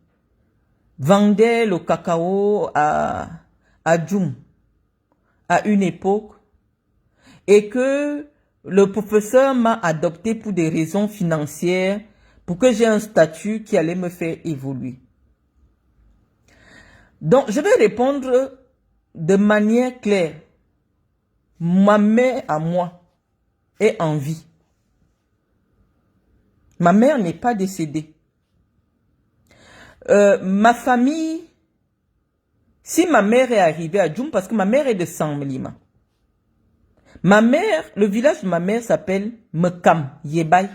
Speaker 1: vendait le cacao à Djoum à une époque et que le professeur m'a adopté pour des raisons financières pour que j'ai un statut qui allait me faire évoluer. Donc, je vais répondre de manière claire. Ma mère à moi est en vie. Ma mère n'est pas décédée. Ma famille, si ma mère est arrivée à Djoum, parce que ma mère est de Sanmelima. Ma mère, le village de ma mère s'appelle Mekam, Yebay,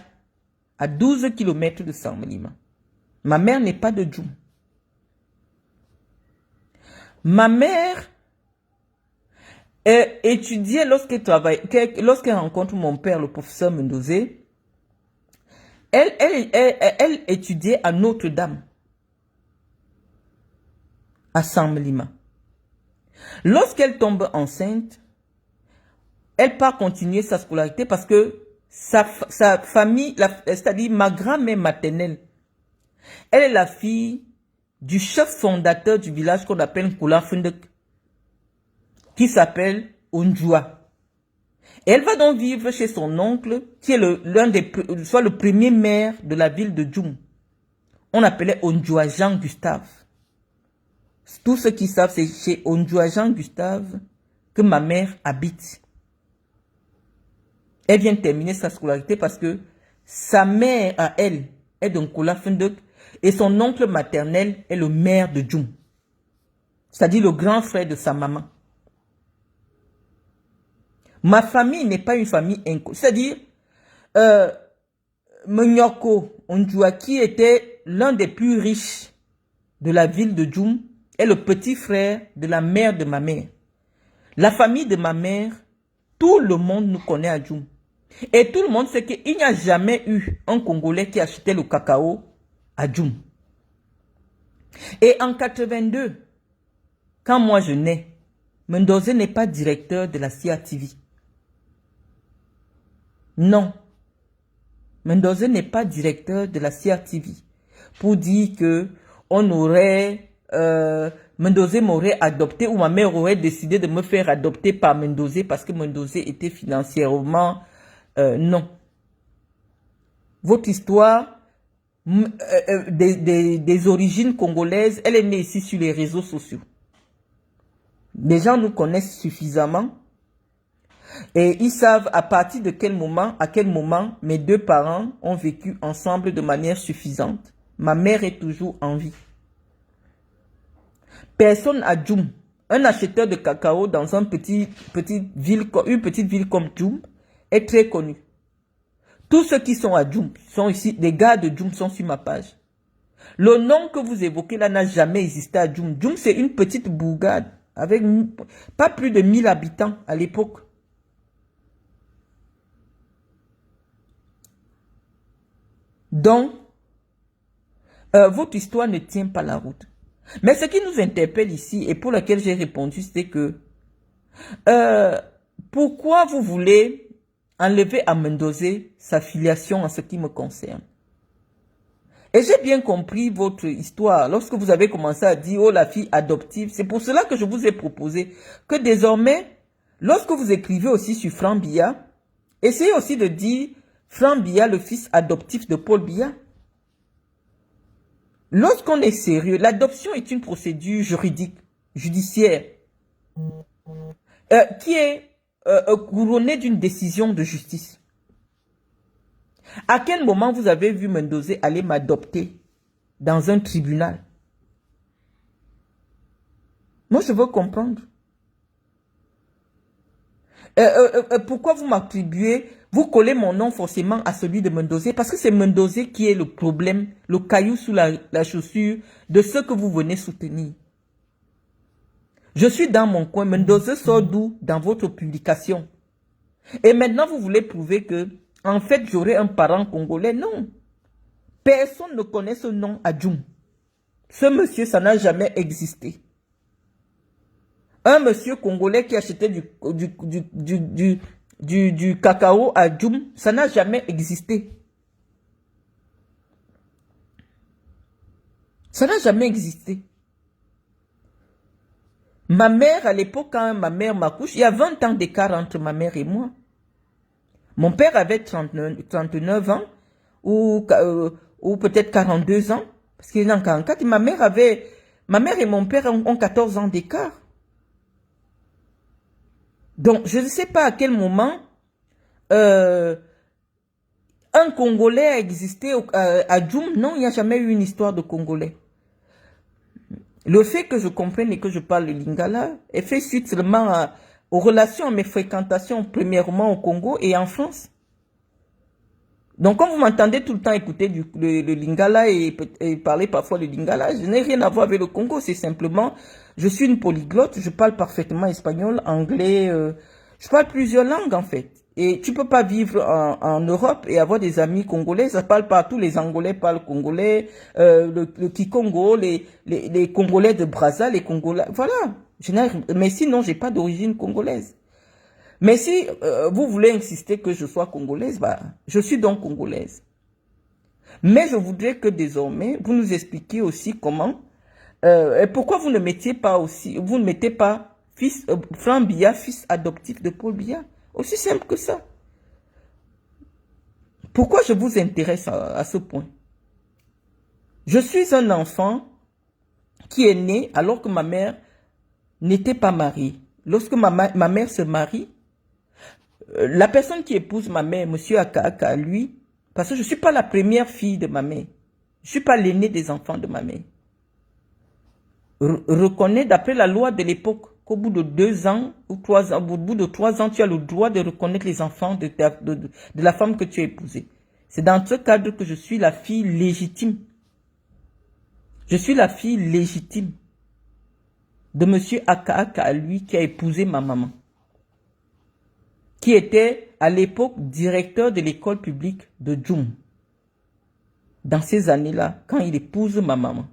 Speaker 1: à 12 km de Sanmelima. Ma mère n'est pas de Djoum. Ma mère étudiait lorsqu'elle rencontre mon père, le professeur Mendozé. Elle étudiait à Notre-Dame, à Sanmelima. Lorsqu'elle tombe enceinte, elle part continuer sa scolarité parce que sa famille, c'est-à-dire ma grand-mère maternelle, elle est la fille du chef fondateur du village qu'on appelle Nkoula Fundek, qui s'appelle Ondjoua. Et elle va donc vivre chez son oncle, qui est soit le premier maire de la ville de Djoum. On appelait Ondjoua Jean-Gustave. Tous ceux qui savent, c'est chez Ondjoua Jean-Gustave que ma mère habite. Elle vient terminer sa scolarité parce que sa mère à elle est de Nkoula Fundek et son oncle maternel est le maire de Djoum. C'est-à-dire le grand frère de sa maman. Ma famille n'est pas une famille inconnue. C'est-à-dire, Mnyoko Ondjoua, qui était l'un des plus riches de la ville de Djoum, est le petit frère de la mère de ma mère. La famille de ma mère, tout le monde nous connaît à Djoum. Et tout le monde sait qu'il n'y a jamais eu un Congolais qui achetait le cacao à Djoum. Et en 82, quand moi je nais, Mendozé n'est pas directeur de la CIATV. Non. Mendozé n'est pas directeur de la CIATV. Pour dire que on aurait... Mendozé m'aurait adopté ou ma mère aurait décidé de me faire adopter par Mendozé parce que Mendozé était financièrement... non. Votre histoire des origines congolaises, elle est née ici sur les réseaux sociaux. Les gens nous connaissent suffisamment et ils savent à partir de à quel moment mes deux parents ont vécu ensemble de manière suffisante. Ma mère est toujours en vie. Personne à Djoum, un acheteur de cacao dans une petite ville comme Djoum est très connu. Tous ceux qui sont à Djoum, sont ici, des gars de Djoum sont sur ma page. Le nom que vous évoquez là n'a jamais existé à Djoum. Djoum, c'est une petite bourgade avec pas plus de 1000 habitants à l'époque. Donc, votre histoire ne tient pas la route. Mais ce qui nous interpelle ici et pour lequel j'ai répondu, c'est que pourquoi vous voulez enlever à Mendozé sa filiation en ce qui me concerne? Et j'ai bien compris votre histoire lorsque vous avez commencé à dire « Oh, la fille adoptive ». C'est pour cela que je vous ai proposé que désormais, lorsque vous écrivez aussi sur Franck Biya, essayez aussi de dire « Franck Biya, le fils adoptif de Paul Biya ». Lorsqu'on est sérieux, l'adoption est une procédure juridique, judiciaire, qui est couronnée d'une décision de justice. À quel moment vous avez vu Mendozé aller m'adopter dans un tribunal? Moi, je veux comprendre. Pourquoi vous m'attribuez, vous collez mon nom forcément à celui de Mendozé? Parce que c'est Mendozé qui est le problème, le caillou sous la chaussure de ceux que vous venez soutenir. Je suis dans mon coin, Mendozé sort d'où? Dans votre publication. Et maintenant, vous voulez prouver que, en fait, j'aurai un parent congolais? Non. Personne ne connaît ce nom à Djoum. Ce monsieur, ça n'a jamais existé. Un monsieur congolais qui achetait du cacao à Djoum, ça n'a jamais existé. Ça n'a jamais existé. Ma mère, à l'époque, quand ma mère m'accouche, il y a 20 ans d'écart entre ma mère et moi. Mon père avait 39 ans, ou peut-être 42 ans, parce qu'il est en 44. Ma mère et mon père ont 14 ans d'écart. Donc, je ne sais pas à quel moment un Congolais a existé à Djoum. Non, il n'y a jamais eu une histoire de Congolais. Le fait que je comprenne et que je parle le lingala est fait suite seulement aux relations, à mes fréquentations, premièrement au Congo et en France. Donc, quand vous m'entendez tout le temps écouter le lingala et parler parfois le lingala, je n'ai rien à voir avec le Congo. C'est simplement, je suis une polyglotte, je parle parfaitement espagnol, anglais, je parle plusieurs langues en fait. Et tu peux pas vivre en Europe et avoir des amis congolais, ça parle partout, les Angolais parlent congolais, le Kikongo, les Congolais de Brazza, les Congolais, voilà. Mais sinon, j'ai pas d'origine congolaise. Mais si vous voulez insister que je sois congolaise, bah, je suis donc congolaise. Mais je voudrais que désormais, vous nous expliquiez aussi comment, et pourquoi vous ne mettiez pas aussi, vous ne mettez pas Franck Biya, fils adoptif de Paul Biya. Aussi simple que ça. Pourquoi je vous intéresse à ce point? Je suis un enfant qui est né alors que ma mère n'était pas mariée. Lorsque ma mère se marie, la personne qui épouse ma mère, monsieur Akaka, lui, parce que je ne suis pas la première fille de ma mère, je ne suis pas l'aîné des enfants de ma mère, reconnaît d'après la loi de l'époque qu'au bout de 2 ans ou 3 ans, au bout de 3 ans, tu as le droit de reconnaître les enfants de la femme que tu as épousée. C'est dans ce cadre que je suis la fille légitime. Je suis la fille légitime de monsieur Akaka, lui, qui a épousé ma maman, qui était à l'époque directeur de l'école publique de Djoum. Dans ces années-là, quand il épouse ma maman.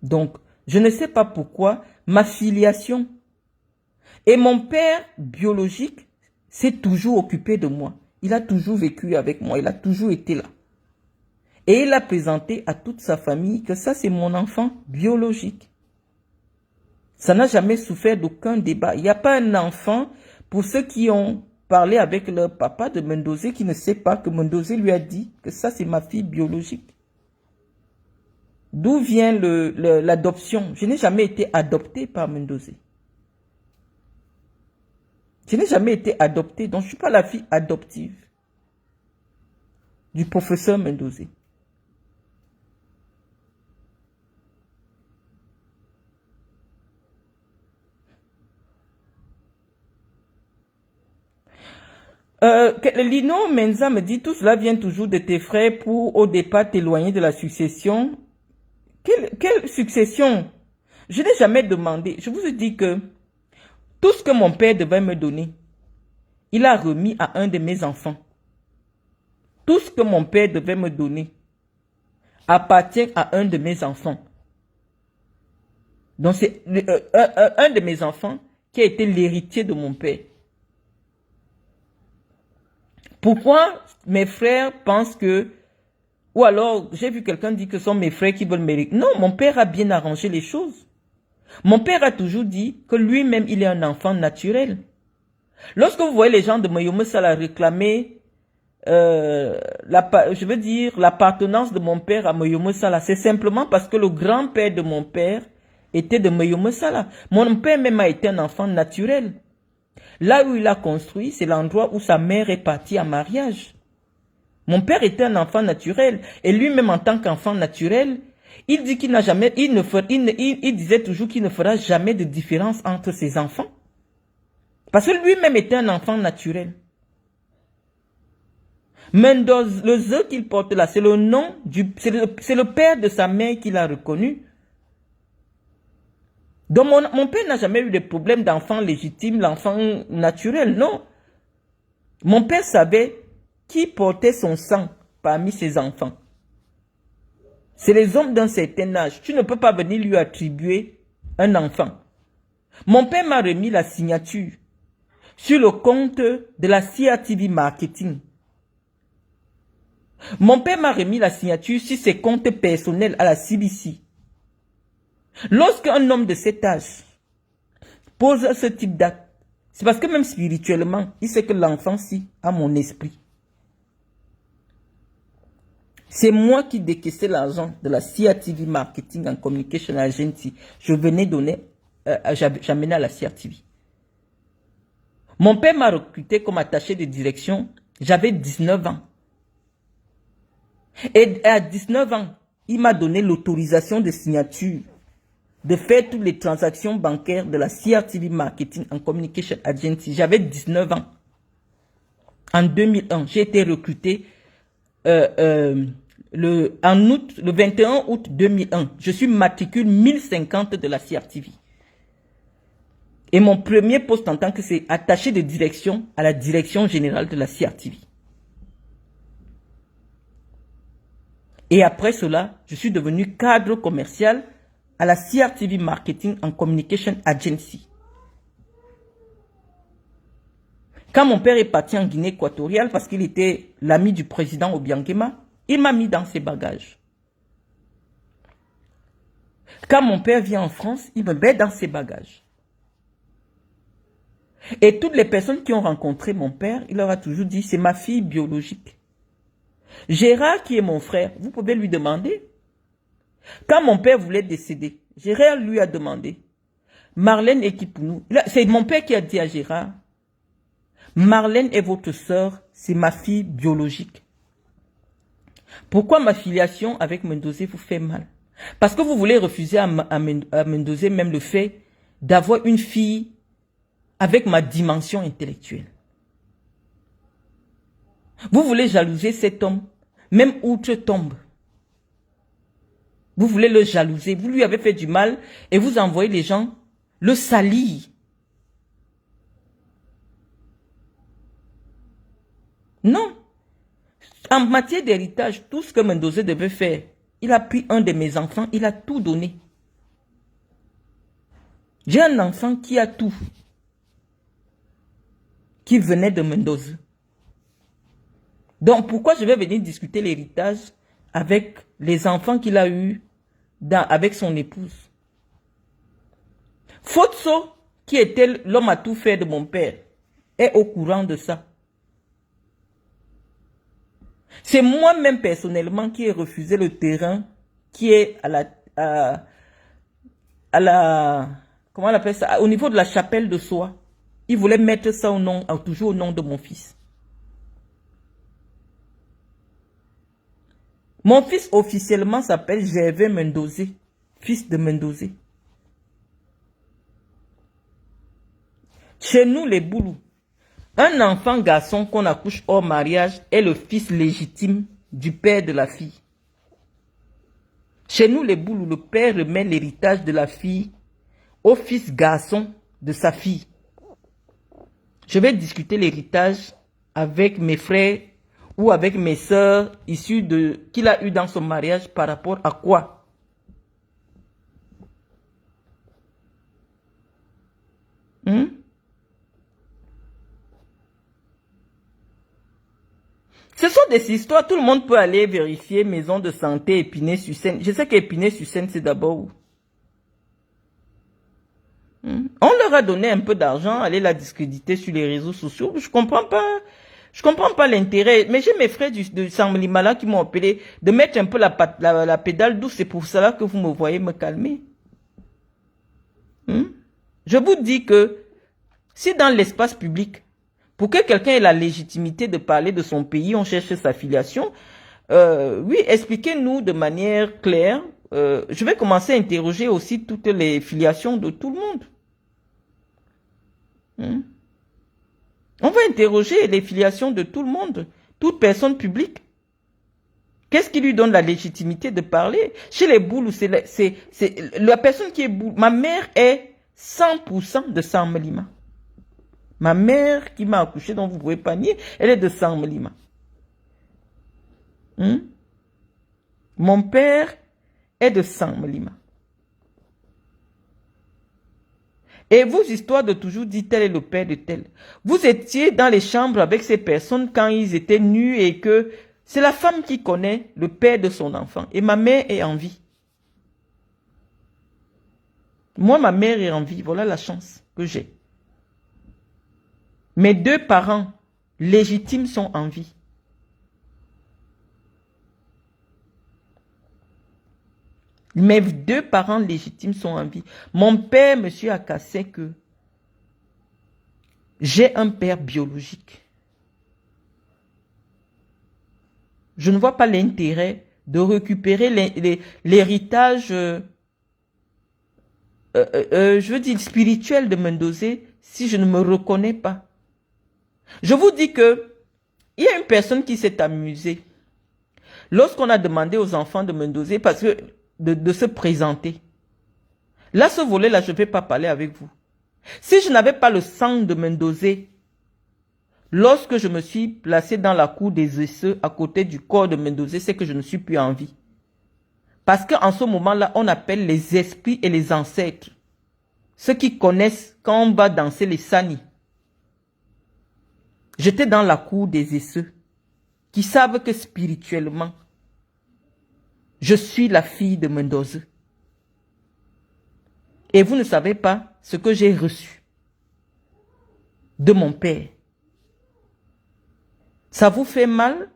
Speaker 1: Donc, je ne sais pas pourquoi ma filiation et mon père biologique s'est toujours occupé de moi. Il a toujours vécu avec moi, il a toujours été là. Et il a présenté à toute sa famille que ça c'est mon enfant biologique. Ça n'a jamais souffert d'aucun débat. Il n'y a pas un enfant, pour ceux qui ont parlé avec leur papa de Mendozé, qui ne sait pas que Mendozé lui a dit que ça c'est ma fille biologique. D'où vient l'adoption? Je n'ai jamais été adoptée par Mendozé. Je n'ai jamais été adoptée, donc je ne suis pas la fille adoptive du professeur Mendozé. Lino Menza me dit, tout cela vient toujours de tes frères pour au départ t'éloigner de la succession. Quelle succession? Je n'ai jamais demandé. Je vous ai dit que tout ce que mon père devait me donner, il a remis à un de mes enfants. Tout ce que mon père devait me donner appartient à un de mes enfants. Donc c'est un de mes enfants qui a été l'héritier de mon père. Pourquoi mes frères pensent que... Ou alors, j'ai vu quelqu'un dire que ce sont mes frères qui veulent mériter. Non, mon père a bien arrangé les choses. Mon père a toujours dit que lui-même, il est un enfant naturel. Lorsque vous voyez les gens de Moyomo Sala réclamer, je veux dire, l'appartenance de mon père à Moyomo Sala, c'est simplement parce que le grand-père de mon père était de Moyomo Sala. Mon père même a été un enfant naturel. Là où il a construit, c'est l'endroit où sa mère est partie en mariage. Mon père était un enfant naturel. Et lui-même, en tant qu'enfant naturel, il dit qu'il n'a jamais, il disait toujours qu'il ne fera jamais de différence entre ses enfants. Parce que lui-même était un enfant naturel. Mendoza, le Z qu'il porte là, c'est le nom c'est le père de sa mère qu'il a reconnu. Donc mon père n'a jamais eu de problème d'enfant légitime, l'enfant naturel, non. Mon père savait qui portait son sang parmi ses enfants. C'est les hommes d'un certain âge. Tu ne peux pas venir lui attribuer un enfant. Mon père m'a remis la signature sur le compte de la CRTV Marketing. Mon père m'a remis la signature sur ses comptes personnels à la CBC. Lorsqu'un homme de cet âge pose ce type d'acte, c'est parce que même spirituellement, il sait que l'enfant-ci a mon esprit. C'est moi qui décaissais l'argent de la CRTV Marketing and Communication Agency. Je venais donner, j'amenais à la CRTV. Mon père m'a recruté comme attaché de direction. J'avais 19 ans. Et à 19 ans, il m'a donné l'autorisation de signature de faire toutes les transactions bancaires de la CRTV Marketing and Communication Agency. J'avais 19 ans. En 2001, j'ai été recruté le 21 août 2001. Je suis matricule 1050 de la CRTV. Et mon premier poste en tant que c'est attaché de direction à la direction générale de la CRTV. Et après cela, je suis devenu cadre commercial à la CRTV Marketing and Communication Agency. Quand mon père est parti en Guinée équatoriale, parce qu'il était l'ami du président Obiangema, il m'a mis dans ses bagages. Quand mon père vient en France, il me met dans ses bagages. Et toutes les personnes qui ont rencontré mon père, il leur a toujours dit, c'est ma fille biologique. Gérard, qui est mon frère, vous pouvez lui demander. Quand mon père voulait décéder, Gérard lui a demandé, Marlène est qui pour nous? C'est mon père qui a dit à Gérard, Marlène est votre sœur, c'est ma fille biologique. Pourquoi ma filiation avec Mendoza vous fait mal? Parce que vous voulez refuser à Mendoza même le fait d'avoir une fille avec ma dimension intellectuelle. Vous voulez jalouser cet homme, même outre-tombe. Vous voulez le jalouser, vous lui avez fait du mal et vous envoyez les gens le salir. Non. En matière d'héritage, tout ce que Mendoza devait faire, il a pris un de mes enfants, il a tout donné. J'ai un enfant qui a tout, qui venait de Mendoza. Donc, pourquoi je vais venir discuter l'héritage avec les enfants qu'il a eus avec son épouse? Fotso, qui était l'homme à tout faire de mon père, est au courant de ça. C'est moi-même personnellement qui ai refusé le terrain qui est comment on appelle ça, au niveau de la chapelle de Soie. Il voulait mettre ça au nom, toujours au nom de mon fils. Mon fils officiellement s'appelle Gervais Mendoza, fils de Mendoza. Chez nous, les Boulous, Un enfant garçon qu'on accouche hors mariage est le fils légitime du père de la fille. Chez nous, les Bouloulous, le père remet l'héritage de la fille au fils garçon de sa fille. Je vais discuter l'héritage avec mes frères ou avec mes sœurs issues de qu'il a eu dans son mariage par rapport à quoi? Ce sont des histoires, tout le monde peut aller vérifier maison de santé Épinay-sur-Seine. Je sais qu'Épinay-sur-Seine, c'est d'abord où? On leur a donné un peu d'argent, aller la discréditer sur les réseaux sociaux. Je comprends pas l'intérêt. Mais j'ai mes frères de Sanglimala qui m'ont appelé de mettre un peu la pédale douce. C'est pour cela que vous me voyez me calmer. Je vous dis que si dans l'espace public, pour que quelqu'un ait la légitimité de parler de son pays, on cherche sa filiation, oui, expliquez-nous de manière claire. Je vais commencer à interroger aussi toutes les filiations de tout le monde. On va interroger les filiations de tout le monde, toute personne publique. Qu'est-ce qui lui donne la légitimité de parler? Chez les Boulous, c'est la personne qui est Boulou. Ma mère est 100% de Sammelima. Ma mère qui m'a accouché, dont vous ne pouvez pas nier, elle est de Sammelima. Mon père est de Sammelima. Et vos histoires de toujours dire tel est le père de tel. Vous étiez dans les chambres avec ces personnes quand ils étaient nus et que c'est la femme qui connaît le père de son enfant. Et ma mère est en vie. Moi, ma mère est en vie. Voilà la chance que j'ai. Mes deux parents légitimes sont en vie. Mes deux parents légitimes sont en vie. Mon père, monsieur Akassé, que j'ai un père biologique. Je ne vois pas l'intérêt de récupérer l'héritage, je veux dire, spirituel de Mendozé si je ne me reconnais pas. Je vous dis que il y a une personne qui s'est amusée. Lorsqu'on a demandé aux enfants de Mendozé, parce que de se présenter. Là, ce volet-là, je ne vais pas parler avec vous. Si je n'avais pas le sang de Mendozé, lorsque je me suis placé dans la cour des Esseux à côté du corps de Mendozé, c'est que je ne suis plus en vie. Parce qu'en ce moment-là, on appelle les esprits et les ancêtres. Ceux qui connaissent quand on va danser les sani. J'étais dans la cour des Esseux, qui savent que spirituellement, je suis la fille de Mendozé. Et vous ne savez pas ce que j'ai reçu de mon père. Ça vous fait mal?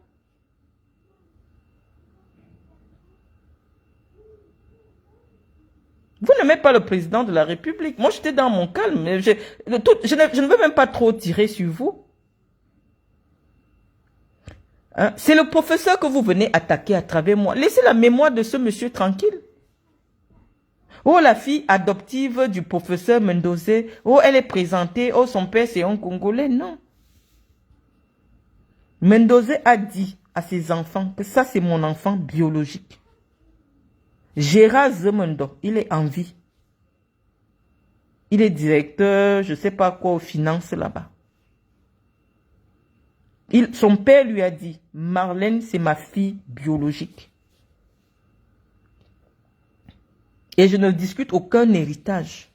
Speaker 1: Vous n'aimez pas le président de la République. Moi, j'étais dans mon calme. Je ne veux même pas trop tirer sur vous. Hein? C'est le professeur que vous venez attaquer à travers moi. Laissez la mémoire de ce monsieur tranquille. Oh, la fille adoptive du professeur Mendozé. Oh, elle est présentée. Oh, son père, c'est un Congolais. Non. Mendozé a dit à ses enfants que ça, c'est mon enfant biologique. Gérard Zemendo, il est en vie. Il est directeur, je ne sais pas quoi, aux finances là-bas. Son père lui a dit, Marlène, c'est ma fille biologique. Et je ne discute aucun héritage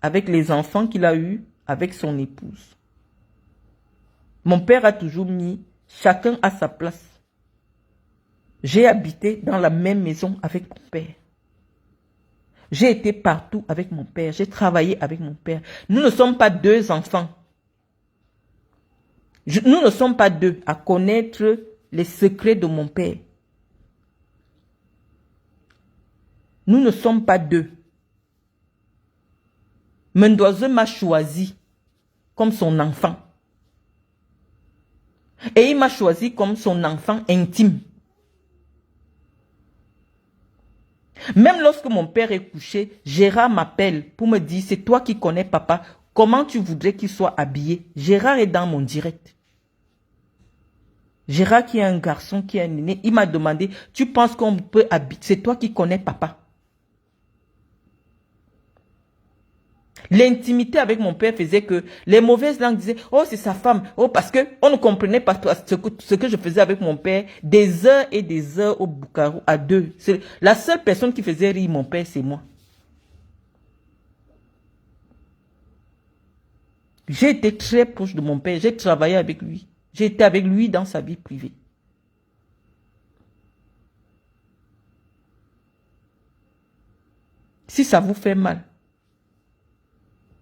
Speaker 1: avec les enfants qu'il a eus avec son épouse. Mon père a toujours mis chacun à sa place. J'ai habité dans la même maison avec mon père. J'ai été partout avec mon père. J'ai travaillé avec mon père. Nous ne sommes pas deux enfants. Nous ne sommes pas deux à connaître les secrets de mon père. Nous ne sommes pas deux. Mendozé m'a choisi comme son enfant. Et il m'a choisi comme son enfant intime. Même lorsque mon père est couché, Gérard m'appelle pour me dire, c'est toi qui connais papa. Comment tu voudrais qu'il soit habillé? Gérard est dans mon direct. Gérard qui est un garçon, qui est un aîné, il m'a demandé, tu penses qu'on peut habiller? C'est toi qui connais papa. L'intimité avec mon père faisait que les mauvaises langues disaient, oh c'est sa femme, oh parce que on ne comprenait pas ce que je faisais avec mon père, des heures et des heures au Bukaru à deux. La seule personne qui faisait rire mon père, c'est moi. J'ai été très proche de mon père, j'ai travaillé avec lui. J'ai été avec lui dans sa vie privée. Si ça vous fait mal.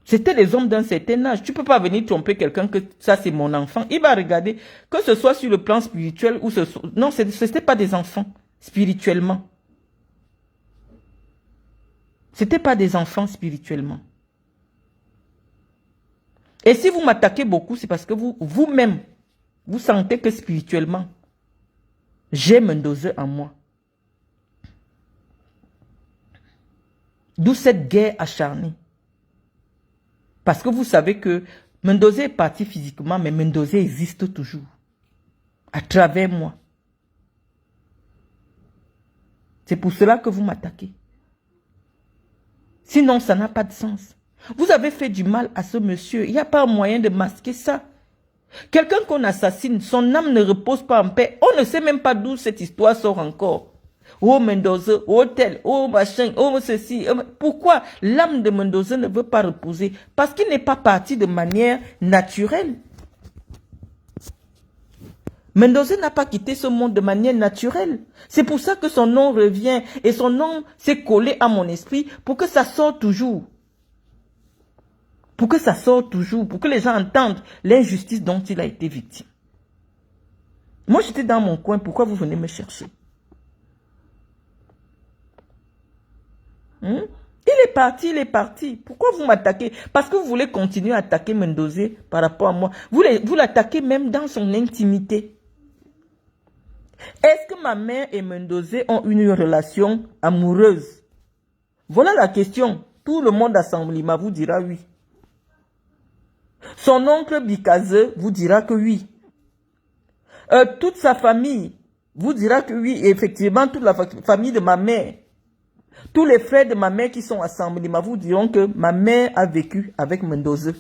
Speaker 1: C'était les hommes d'un certain âge. Tu ne peux pas venir tromper quelqu'un que ça c'est mon enfant. Il va regarder, que ce soit sur le plan spirituel ou ce soit... Non, ce n'était pas des enfants, spirituellement. Ce n'était pas des enfants spirituellement. Et si vous m'attaquez beaucoup, c'est parce que vous-même, vous sentez que spirituellement, j'ai Mendoza en moi. D'où cette guerre acharnée. Parce que vous savez que Mendoza est parti physiquement, mais Mendoza existe toujours. À travers moi. C'est pour cela que vous m'attaquez. Sinon, ça n'a pas de sens. Vous avez fait du mal à ce monsieur. Il n'y a pas moyen de masquer ça. Quelqu'un qu'on assassine, son âme ne repose pas en paix. On ne sait même pas d'où cette histoire sort encore. Oh Mendoza, oh tel, oh machin, oh ceci. Pourquoi l'âme de Mendoza ne veut pas reposer? Parce qu'il n'est pas parti de manière naturelle. Mendoza n'a pas quitté ce monde de manière naturelle. C'est pour ça que son nom revient et son nom s'est collé à mon esprit pour que ça sorte toujours. Pour que ça sorte toujours, pour que les gens entendent l'injustice dont il a été victime. Moi, j'étais dans mon coin, pourquoi vous venez me chercher? Il est parti, il est parti. Pourquoi vous m'attaquez? Parce que vous voulez continuer à attaquer Mendoza par rapport à moi. Vous l'attaquez même dans son intimité. Est-ce que ma mère et Mendoza ont une relation amoureuse? Voilà la question. Tout le monde à Samblima vous dira oui. Son oncle Bikaze vous dira que oui. Toute sa famille vous dira que oui. Et effectivement, toute la famille de ma mère, tous les frères de ma mère qui sont à Samblima vous diront que ma mère a vécu avec Mendoza.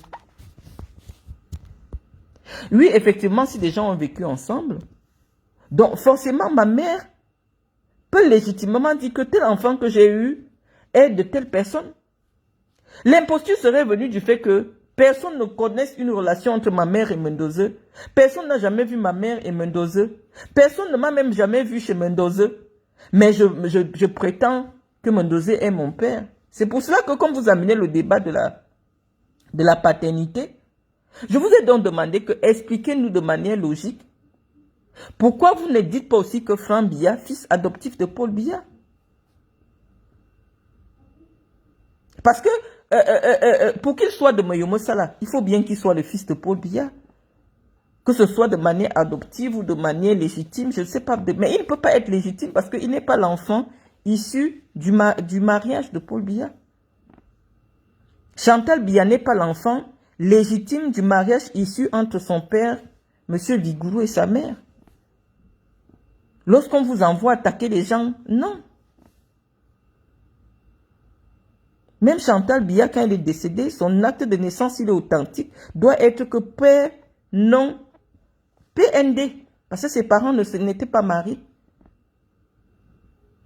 Speaker 1: Oui, effectivement, si des gens ont vécu ensemble, donc forcément ma mère peut légitimement dire que tel enfant que j'ai eu est de telle personne. L'imposture serait venue du fait que personne ne connaisse une relation entre ma mère et Mendoza. Personne n'a jamais vu ma mère et Mendoza. Personne ne m'a même jamais vu chez Mendoza. Mais je prétends que Mendoza est mon père. C'est pour cela que quand vous amenez le débat de la paternité, je vous ai donc demandé que expliquez-nous de manière logique pourquoi vous ne dites pas aussi que Franck Biya, fils adoptif de Paul Biya. Parce que pour qu'il soit de Moyomo Sala, il faut bien qu'il soit le fils de Paul Biya. Que ce soit de manière adoptive ou de manière légitime, je ne sais pas. Mais il ne peut pas être légitime parce qu'il n'est pas l'enfant issu du mariage de Paul Biya. Chantal Biya n'est pas l'enfant légitime du mariage issu entre son père, M. Vigourou, et sa mère. Lorsqu'on vous envoie attaquer les gens, non. Même Chantal Biya, quand elle est décédée, son acte de naissance, il est authentique, doit être que père, non, PND. Parce que ses parents n'étaient pas mariés.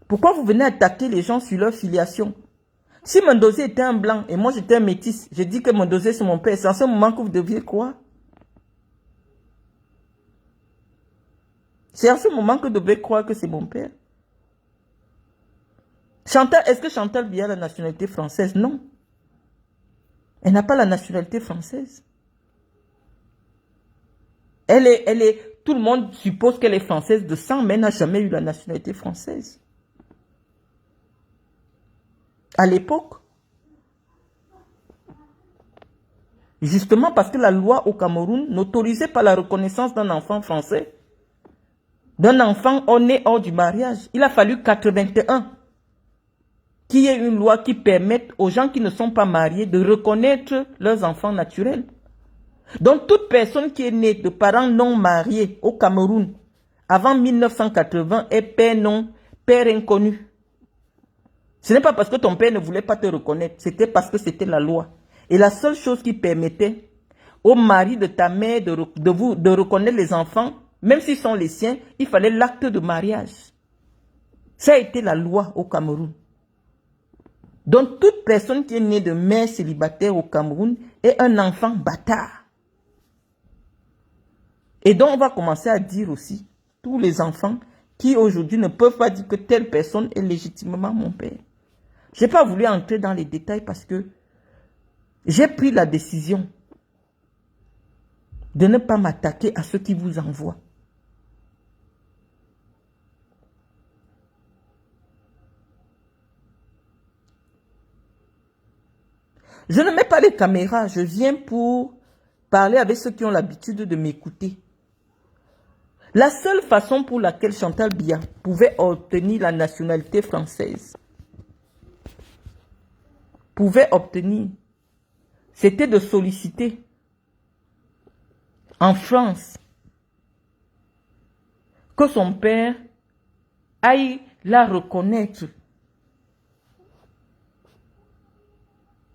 Speaker 1: Pourquoi vous venez attaquer les gens sur leur filiation? Si Mendoza était un blanc et moi j'étais un métis, je dis que Mendoza c'est mon père, c'est en ce moment que vous deviez croire. C'est en ce moment que vous devez croire que c'est mon père. Chantal, est-ce que Chantal Biya a la nationalité française? Non. Elle n'a pas la nationalité française. Tout le monde suppose qu'elle est française de sang, mais elle n'a jamais eu la nationalité française. À l'époque, justement parce que la loi au Cameroun n'autorisait pas la reconnaissance d'un enfant français, d'un enfant né hors du mariage. Il a fallu 81 qu'il y ait une loi qui permette aux gens qui ne sont pas mariés de reconnaître leurs enfants naturels. Donc, toute personne qui est née de parents non mariés au Cameroun avant 1980 est père inconnu. Ce n'est pas parce que ton père ne voulait pas te reconnaître, c'était parce que c'était la loi. Et la seule chose qui permettait au mari de ta mère de reconnaître les enfants, même s'ils sont les siens, il fallait l'acte de mariage. Ça a été la loi au Cameroun. Donc, toute personne qui est née de mère célibataire au Cameroun est un enfant bâtard. Et donc, on va commencer à dire aussi, tous les enfants qui aujourd'hui ne peuvent pas dire que telle personne est légitimement mon père. Je n'ai pas voulu entrer dans les détails parce que j'ai pris la décision de ne pas m'attaquer à ceux qui vous envoient. Je ne mets pas les caméras, je viens pour parler avec ceux qui ont l'habitude de m'écouter. La seule façon pour laquelle Chantal Biya pouvait obtenir la nationalité française, c'était de solliciter en France que son père aille la reconnaître.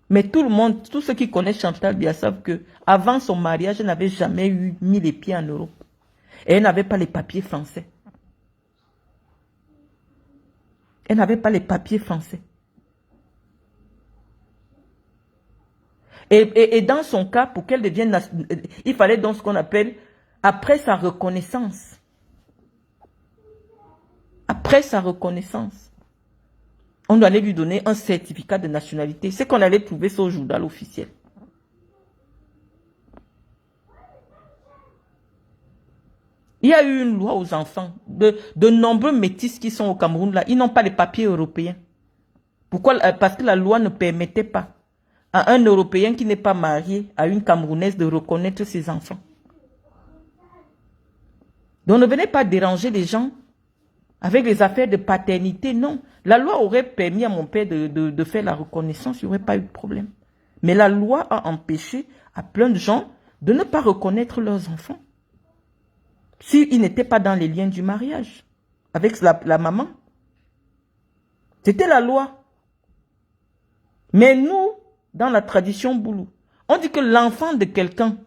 Speaker 1: Mais tout le monde, tous ceux qui connaissent Chantal Biya savent que avant son mariage, elle n'avait jamais mis les pieds en Europe. Et elle n'avait pas les papiers français. Elle n'avait pas les papiers français. Et dans son cas, pour qu'elle devienne... Il fallait donc ce qu'on appelle, après sa reconnaissance. Après sa reconnaissance, on allait lui donner un certificat de nationalité. C'est qu'on allait trouver ça au journal officiel. Il y a eu une loi aux enfants. De nombreux métis qui sont au Cameroun, là, ils n'ont pas les papiers européens. Pourquoi? Parce que la loi ne permettait pas à un Européen qui n'est pas marié à une Camerounaise de reconnaître ses enfants. Donc ne venez pas déranger les gens avec les affaires de paternité, non. La loi aurait permis à mon père de faire la reconnaissance, il n'y aurait pas eu de problème. Mais la loi a empêché à plein de gens de ne pas reconnaître leurs enfants s'ils n'étaient pas dans les liens du mariage avec la maman. C'était la loi. Mais nous, dans la tradition boulou, on dit que l'enfant de quelqu'un,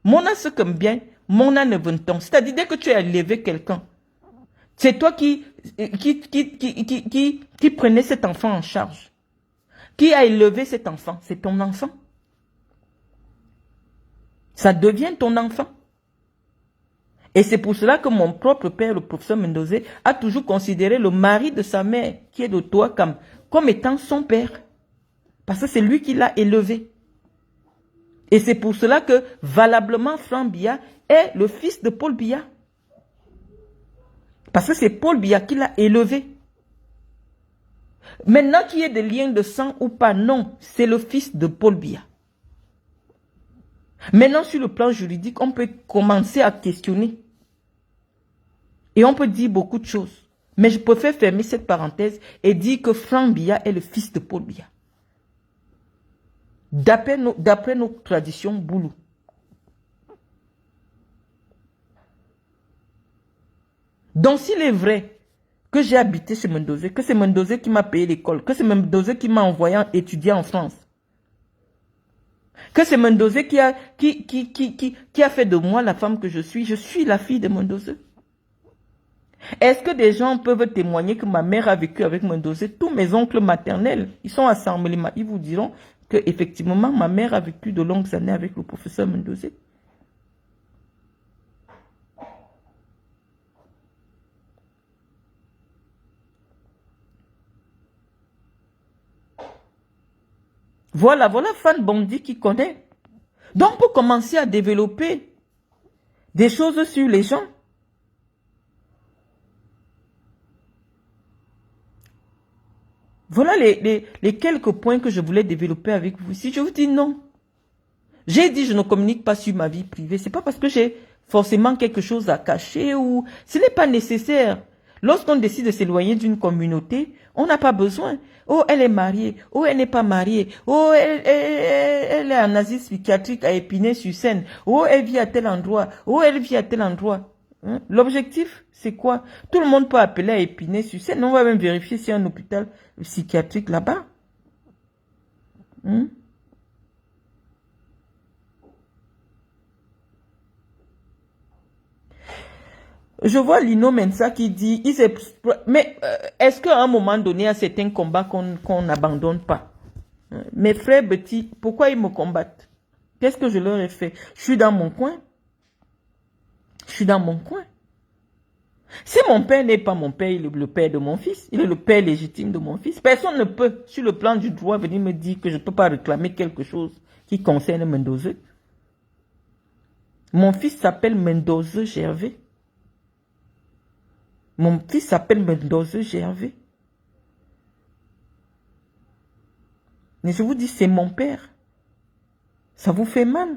Speaker 1: mona ce comme bien, mona ne venton. C'est-à-dire, dès que tu as élevé quelqu'un, c'est toi qui prenais cet enfant en charge. Qui a élevé cet enfant? C'est ton enfant. Ça devient ton enfant. Et c'est pour cela que mon propre père, le professeur Mendozé, a toujours considéré le mari de sa mère, qui est de toi, comme étant son père. Parce que c'est lui qui l'a élevé. Et c'est pour cela que, valablement, Franck Biya est le fils de Paul Biya. Parce que c'est Paul Biya qui l'a élevé. Maintenant qu'il y ait des liens de sang ou pas, non, c'est le fils de Paul Biya. Maintenant, sur le plan juridique, on peut commencer à questionner. Et on peut dire beaucoup de choses. Mais je préfère fermer cette parenthèse et dire que Franck Biya est le fils de Paul Biya. D'après nos traditions boulou. Donc s'il est vrai que j'ai habité chez Mendozé, que c'est Mendozé qui m'a payé l'école, que c'est Mendozé qui m'a envoyé étudier en France, que c'est Mendozé qui a fait de moi la femme que je suis la fille de Mendozé. Est-ce que des gens peuvent témoigner que ma mère a vécu avec Mendozé? Tous mes oncles maternels, ils sont assemblés, ils vous diront que effectivement ma mère a vécu de longues années avec le professeur Mendozé. Voilà Fan Bondi qui connaît. Donc pour commencer à développer des choses sur les gens, voilà les quelques points que je voulais développer avec vous. Si je vous dis non, j'ai dit je ne communique pas sur ma vie privée. Ce n'est pas parce que j'ai forcément quelque chose à cacher ou ce n'est pas nécessaire. Lorsqu'on décide de s'éloigner d'une communauté, on n'a pas besoin. Oh, elle est mariée. Oh, elle n'est pas mariée. Oh, elle est en asile psychiatrique à Épinay-sur-Seine. Oh, elle vit à tel endroit. Oh, elle vit à tel endroit. Hein? L'objectif, c'est quoi? Tout le monde peut appeler à Épinay-sur-Seine. On va même vérifier s'il y a un hôpital psychiatrique là-bas. Hein? Je vois Lino Mensa qui dit, mais est-ce qu'à un moment donné, il y a certains combats qu'on n'abandonne pas? Mes frères petits, pourquoi ils me combattent? Qu'est-ce que je leur ai fait? Je suis dans mon coin. Je suis dans mon coin. Si mon père n'est pas mon père, il est le père de mon fils. Il est le père légitime de mon fils. Personne ne peut, sur le plan du droit, venir me dire que je ne peux pas réclamer quelque chose qui concerne Mendoza. Mon fils s'appelle Mendoza Gervais. Mon fils s'appelle Mendoza Gervais. Mais je vous dis, c'est mon père. Ça vous fait mal.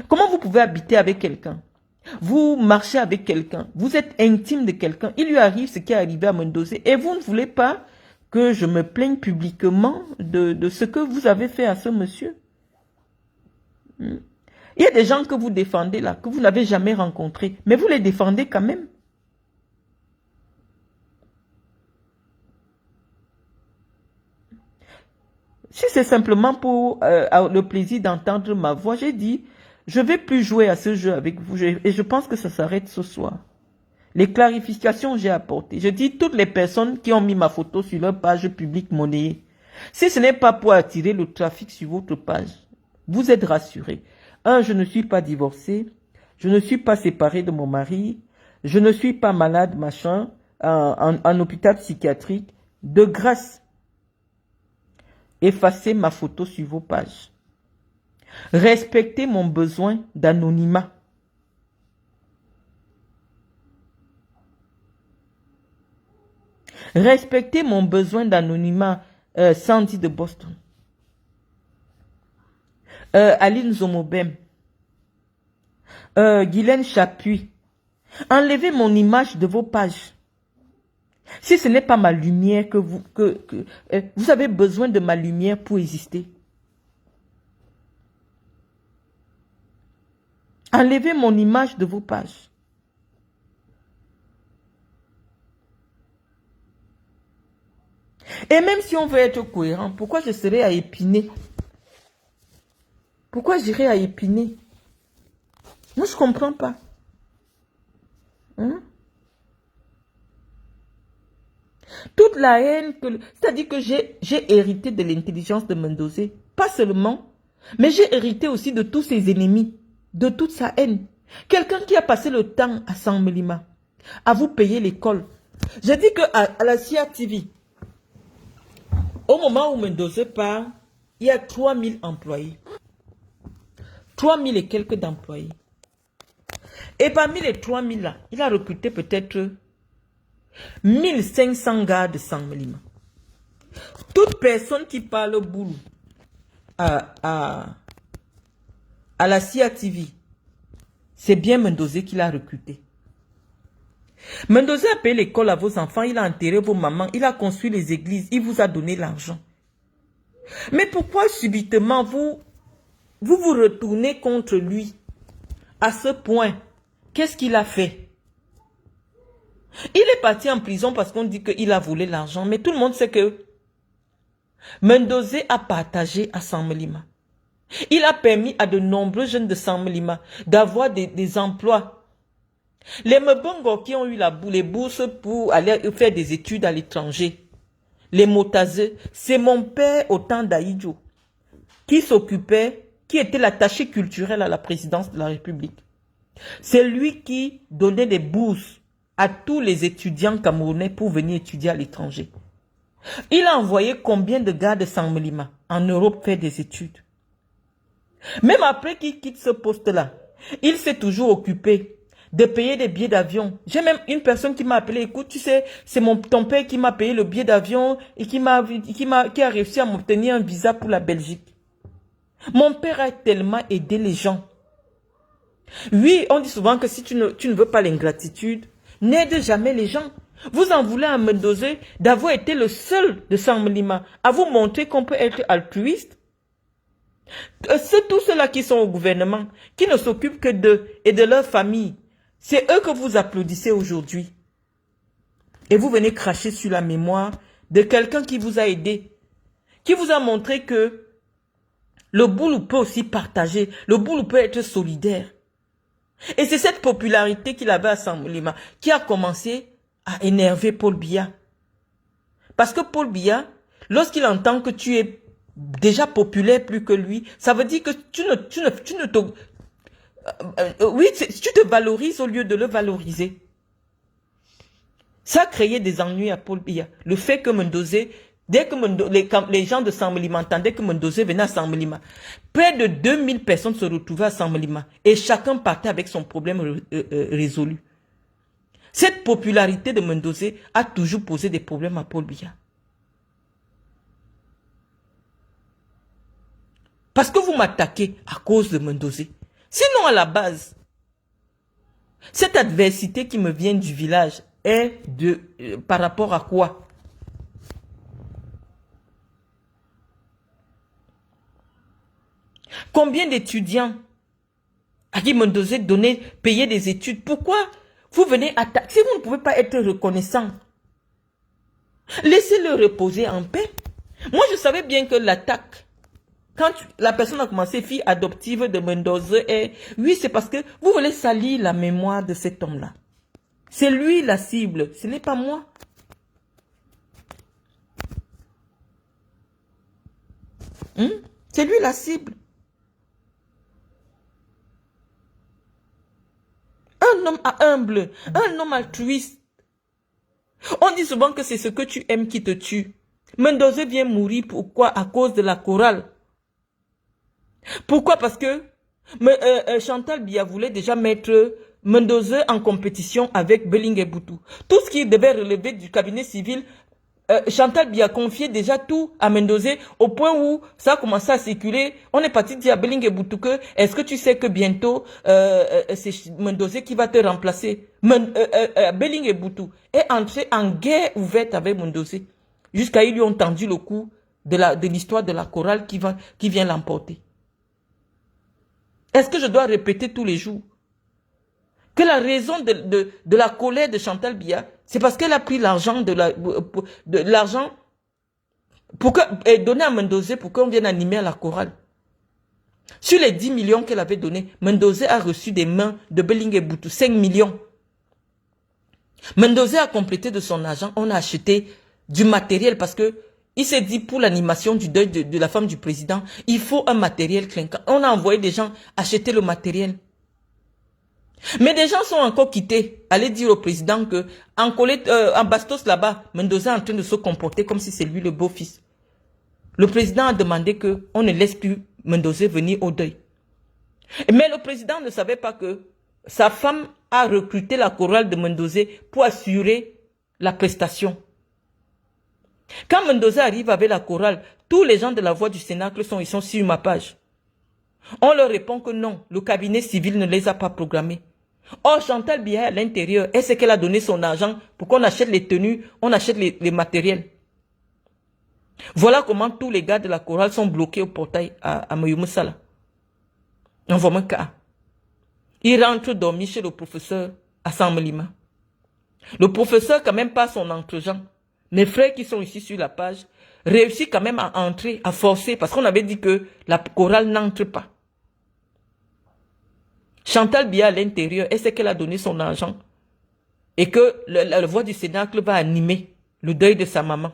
Speaker 1: Comment vous pouvez habiter avec quelqu'un? Vous marchez avec quelqu'un. Vous êtes intime de quelqu'un. Il lui arrive ce qui est arrivé à Mendoza. Et vous ne voulez pas que je me plaigne publiquement de ce que vous avez fait à ce monsieur. Il y a des gens que vous défendez là, que vous n'avez jamais rencontrés. Mais vous les défendez quand même. Si c'est simplement pour le plaisir d'entendre ma voix, j'ai dit, je ne vais plus jouer à ce jeu avec vous et je pense que ça s'arrête ce soir. Les clarifications j'ai apportées. Je dis toutes les personnes qui ont mis ma photo sur leur page publique monnayée. Si ce n'est pas pour attirer le trafic sur votre page, vous êtes rassurés. Un, je ne suis pas divorcé, je ne suis pas séparé de mon mari, je ne suis pas malade, machin, en hôpital psychiatrique. De grâce, effacez ma photo sur vos pages. Respectez mon besoin d'anonymat. Respectez mon besoin d'anonymat, Sandy de Boston. Aline Zomobem. Guylaine Chapuis. Enlevez mon image de vos pages. Si ce n'est pas ma lumière que vous avez besoin de ma lumière pour exister. Enlevez mon image de vos pages. Et même si on veut être cohérent, pourquoi je serais à Épinay? Pourquoi j'irai à Épinay? Moi, je ne comprends pas. Hein? Toute la haine, c'est-à-dire que j'ai hérité de l'intelligence de Mendoza. Pas seulement, mais j'ai hérité aussi de tous ses ennemis, de toute sa haine. Quelqu'un qui a passé le temps à San Melima, à vous payer l'école. J'ai dit qu'à la CIA TV, au moment où Mendoza part, il y a 3000 employés. 3000 et quelques d'employés. Et parmi les 3000 là, il a recruté peut-être 1500 gars de San Melima. Toute personne qui parle boulot à la CIA TV, c'est bien Mendoza qui l'a recruté. Mendoza a payé l'école à vos enfants, il a enterré vos mamans, il a construit les églises, il vous a donné l'argent. Mais pourquoi subitement vous retournez contre lui à ce point? Qu'est-ce qu'il a fait? Il est parti en prison parce qu'on dit qu'il a volé l'argent. Mais tout le monde sait que Mendoza a partagé à San Melima. Il a permis à de nombreux jeunes de San Melima d'avoir des emplois. Les Mbongo qui ont eu les bourses pour aller faire des études à l'étranger. Les Motazeux, c'est mon père au temps d'Aïdjo qui s'occupait, qui était l'attaché culturel à la présidence de la République. C'est lui qui donnait des bourses à tous les étudiants camerounais pour venir étudier à l'étranger. Il a envoyé combien de gars de San Melima en Europe faire des études? Même après qu'il quitte ce poste-là, il s'est toujours occupé de payer des billets d'avion. J'ai même une personne qui m'a appelé, écoute, tu sais, c'est ton père qui m'a payé le billet d'avion et qui a réussi à m'obtenir un visa pour la Belgique. Mon père a tellement aidé les gens. Oui, on dit souvent que si tu ne veux pas l'ingratitude, n'aide jamais les gens. Vous en voulez à Mendoza d'avoir été le seul de Samlima à vous montrer qu'on peut être altruiste. C'est tous ceux-là qui sont au gouvernement, qui ne s'occupent que d'eux et de leur famille. C'est eux que vous applaudissez aujourd'hui. Et vous venez cracher sur la mémoire de quelqu'un qui vous a aidé, qui vous a montré que le boulot peut aussi partager, le boulot peut être solidaire. Et c'est cette popularité qu'il avait à Samlima qui a commencé à énerver Paul Biya. Parce que Paul Biya, lorsqu'il entend que tu es déjà populaire plus que lui, ça veut dire que tu te valorises au lieu de le valoriser. Ça a créé des ennuis à Paul Biya. Le fait que Mendoza, dès que les gens de Samlima entendaient que Mendoza venait à Samlima, près de 2000 personnes se retrouvaient à Samlima et chacun partait avec son problème résolu. Cette popularité de Mendoza a toujours posé des problèmes à Paul Biya. Parce que vous m'attaquez à cause de Mendoza. Sinon, à la base, cette adversité qui me vient du village est par rapport à quoi? Combien d'étudiants à qui Mendoza payer des études? Pourquoi vous venez attaquer? Si vous ne pouvez pas être reconnaissant, laissez-le reposer en paix. Moi, je savais bien que l'attaque, quand la personne a commencé, fille adoptive de Mendoza, oui, c'est parce que vous voulez salir la mémoire de cet homme-là. C'est lui la cible, ce n'est pas moi. C'est lui la cible. Un homme humble, un homme altruiste. On dit souvent que c'est ce que tu aimes qui te tue. Mendoza vient mourir, pourquoi? À cause de la chorale. Pourquoi? Parce que Chantal Biya voulait déjà mettre Mendoza en compétition avec Belling et Boutou. Tout ce qui devait relever du cabinet civil, Chantal Biya confiait déjà tout à Mendoza au point où ça a commencé à circuler. On est parti dire à Belling et Boutou que est-ce que tu sais que bientôt c'est Mendoza qui va te remplacer? Belling et Boutou est entré en guerre ouverte avec Mendoza jusqu'à ils lui ont tendu le cou de l'histoire de la chorale qui vient l'emporter. Est-ce que je dois répéter tous les jours que la raison de la colère de Chantal Biya, c'est parce qu'elle a pris l'argent et donné à Mendoza pour qu'on vienne animer à la chorale. Sur les 10 millions qu'elle avait donnés, Mendoza a reçu des mains de Belling et Boutou, 5 millions. Mendoza a complété de son argent, on a acheté du matériel parce que il s'est dit pour l'animation du deuil de la femme du président, il faut un matériel clinquant. On a envoyé des gens acheter le matériel. Mais des gens sont encore quittés. Allez dire au président que en Bastos là-bas, Mendoza est en train de se comporter comme si c'est lui le beau-fils. Le président a demandé qu'on ne laisse plus Mendoza venir au deuil. Mais le président ne savait pas que sa femme a recruté la chorale de Mendoza pour assurer la prestation. Quand Mendoza arrive avec la chorale, tous les gens de la Voix du Cénacle ils sont sur ma page. On leur répond que non, le cabinet civil ne les a pas programmés. Or, Chantal Biya à l'intérieur, est-ce qu'elle a donné son argent pour qu'on achète les tenues, on achète les matériels? Voilà comment tous les gars de la chorale sont bloqués au portail à Mayumusala. En vraiment cas. Ils rentrent dormir chez le professeur à Samlima. Le professeur, quand même pas son entre-gens. Mes frères qui sont ici sur la page réussissent quand même à entrer, à forcer, parce qu'on avait dit que la chorale n'entre pas. Chantal Biya à l'intérieur, est-ce qu'elle a donné son argent? Et que la Voix du Cénacle va animer le deuil de sa maman.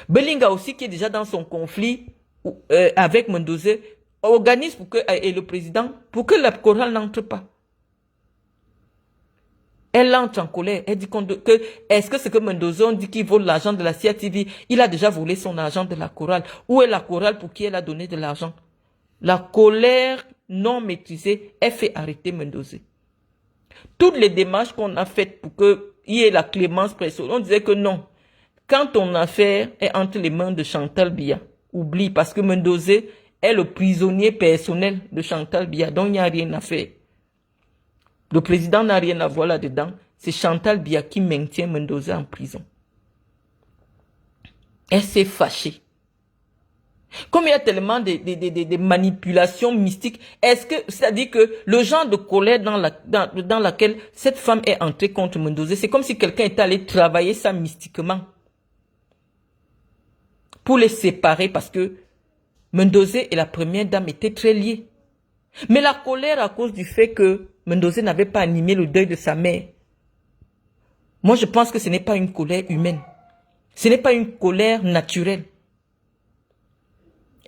Speaker 1: Belinga aussi, qui est déjà dans son conflit avec Mendoza, organise et le président pour que la chorale n'entre pas. Elle entre en colère. Elle dit que est-ce que c'est que Mendoza dit qu'il vole l'argent de la CIATV? Il a déjà volé son argent de la chorale. Où est la chorale pour qui elle a donné de l'argent? La colère non maîtrisée, elle fait arrêter Mendoza. Toutes les démarches qu'on a faites pour qu'il y ait la clémence précieuse, on disait que non. Quand ton affaire est entre les mains de Chantal Biya, oublie, parce que Mendoza est le prisonnier personnel de Chantal Biya, donc il n'y a rien à faire. Le président n'a rien à voir là-dedans. c'est Chantal Biya qui maintient Mendoza en prison. Elle s'est fâchée. Comme il y a tellement de manipulations mystiques, c'est-à-dire que le genre de colère dans laquelle cette femme est entrée contre Mendoza, c'est comme si quelqu'un était allé travailler ça mystiquement pour les séparer parce que Mendoza et la première dame étaient très liés. Mais la colère à cause du fait que Mendoza n'avait pas animé le deuil de sa mère, moi je pense que ce n'est pas une colère humaine. Ce n'est pas une colère naturelle.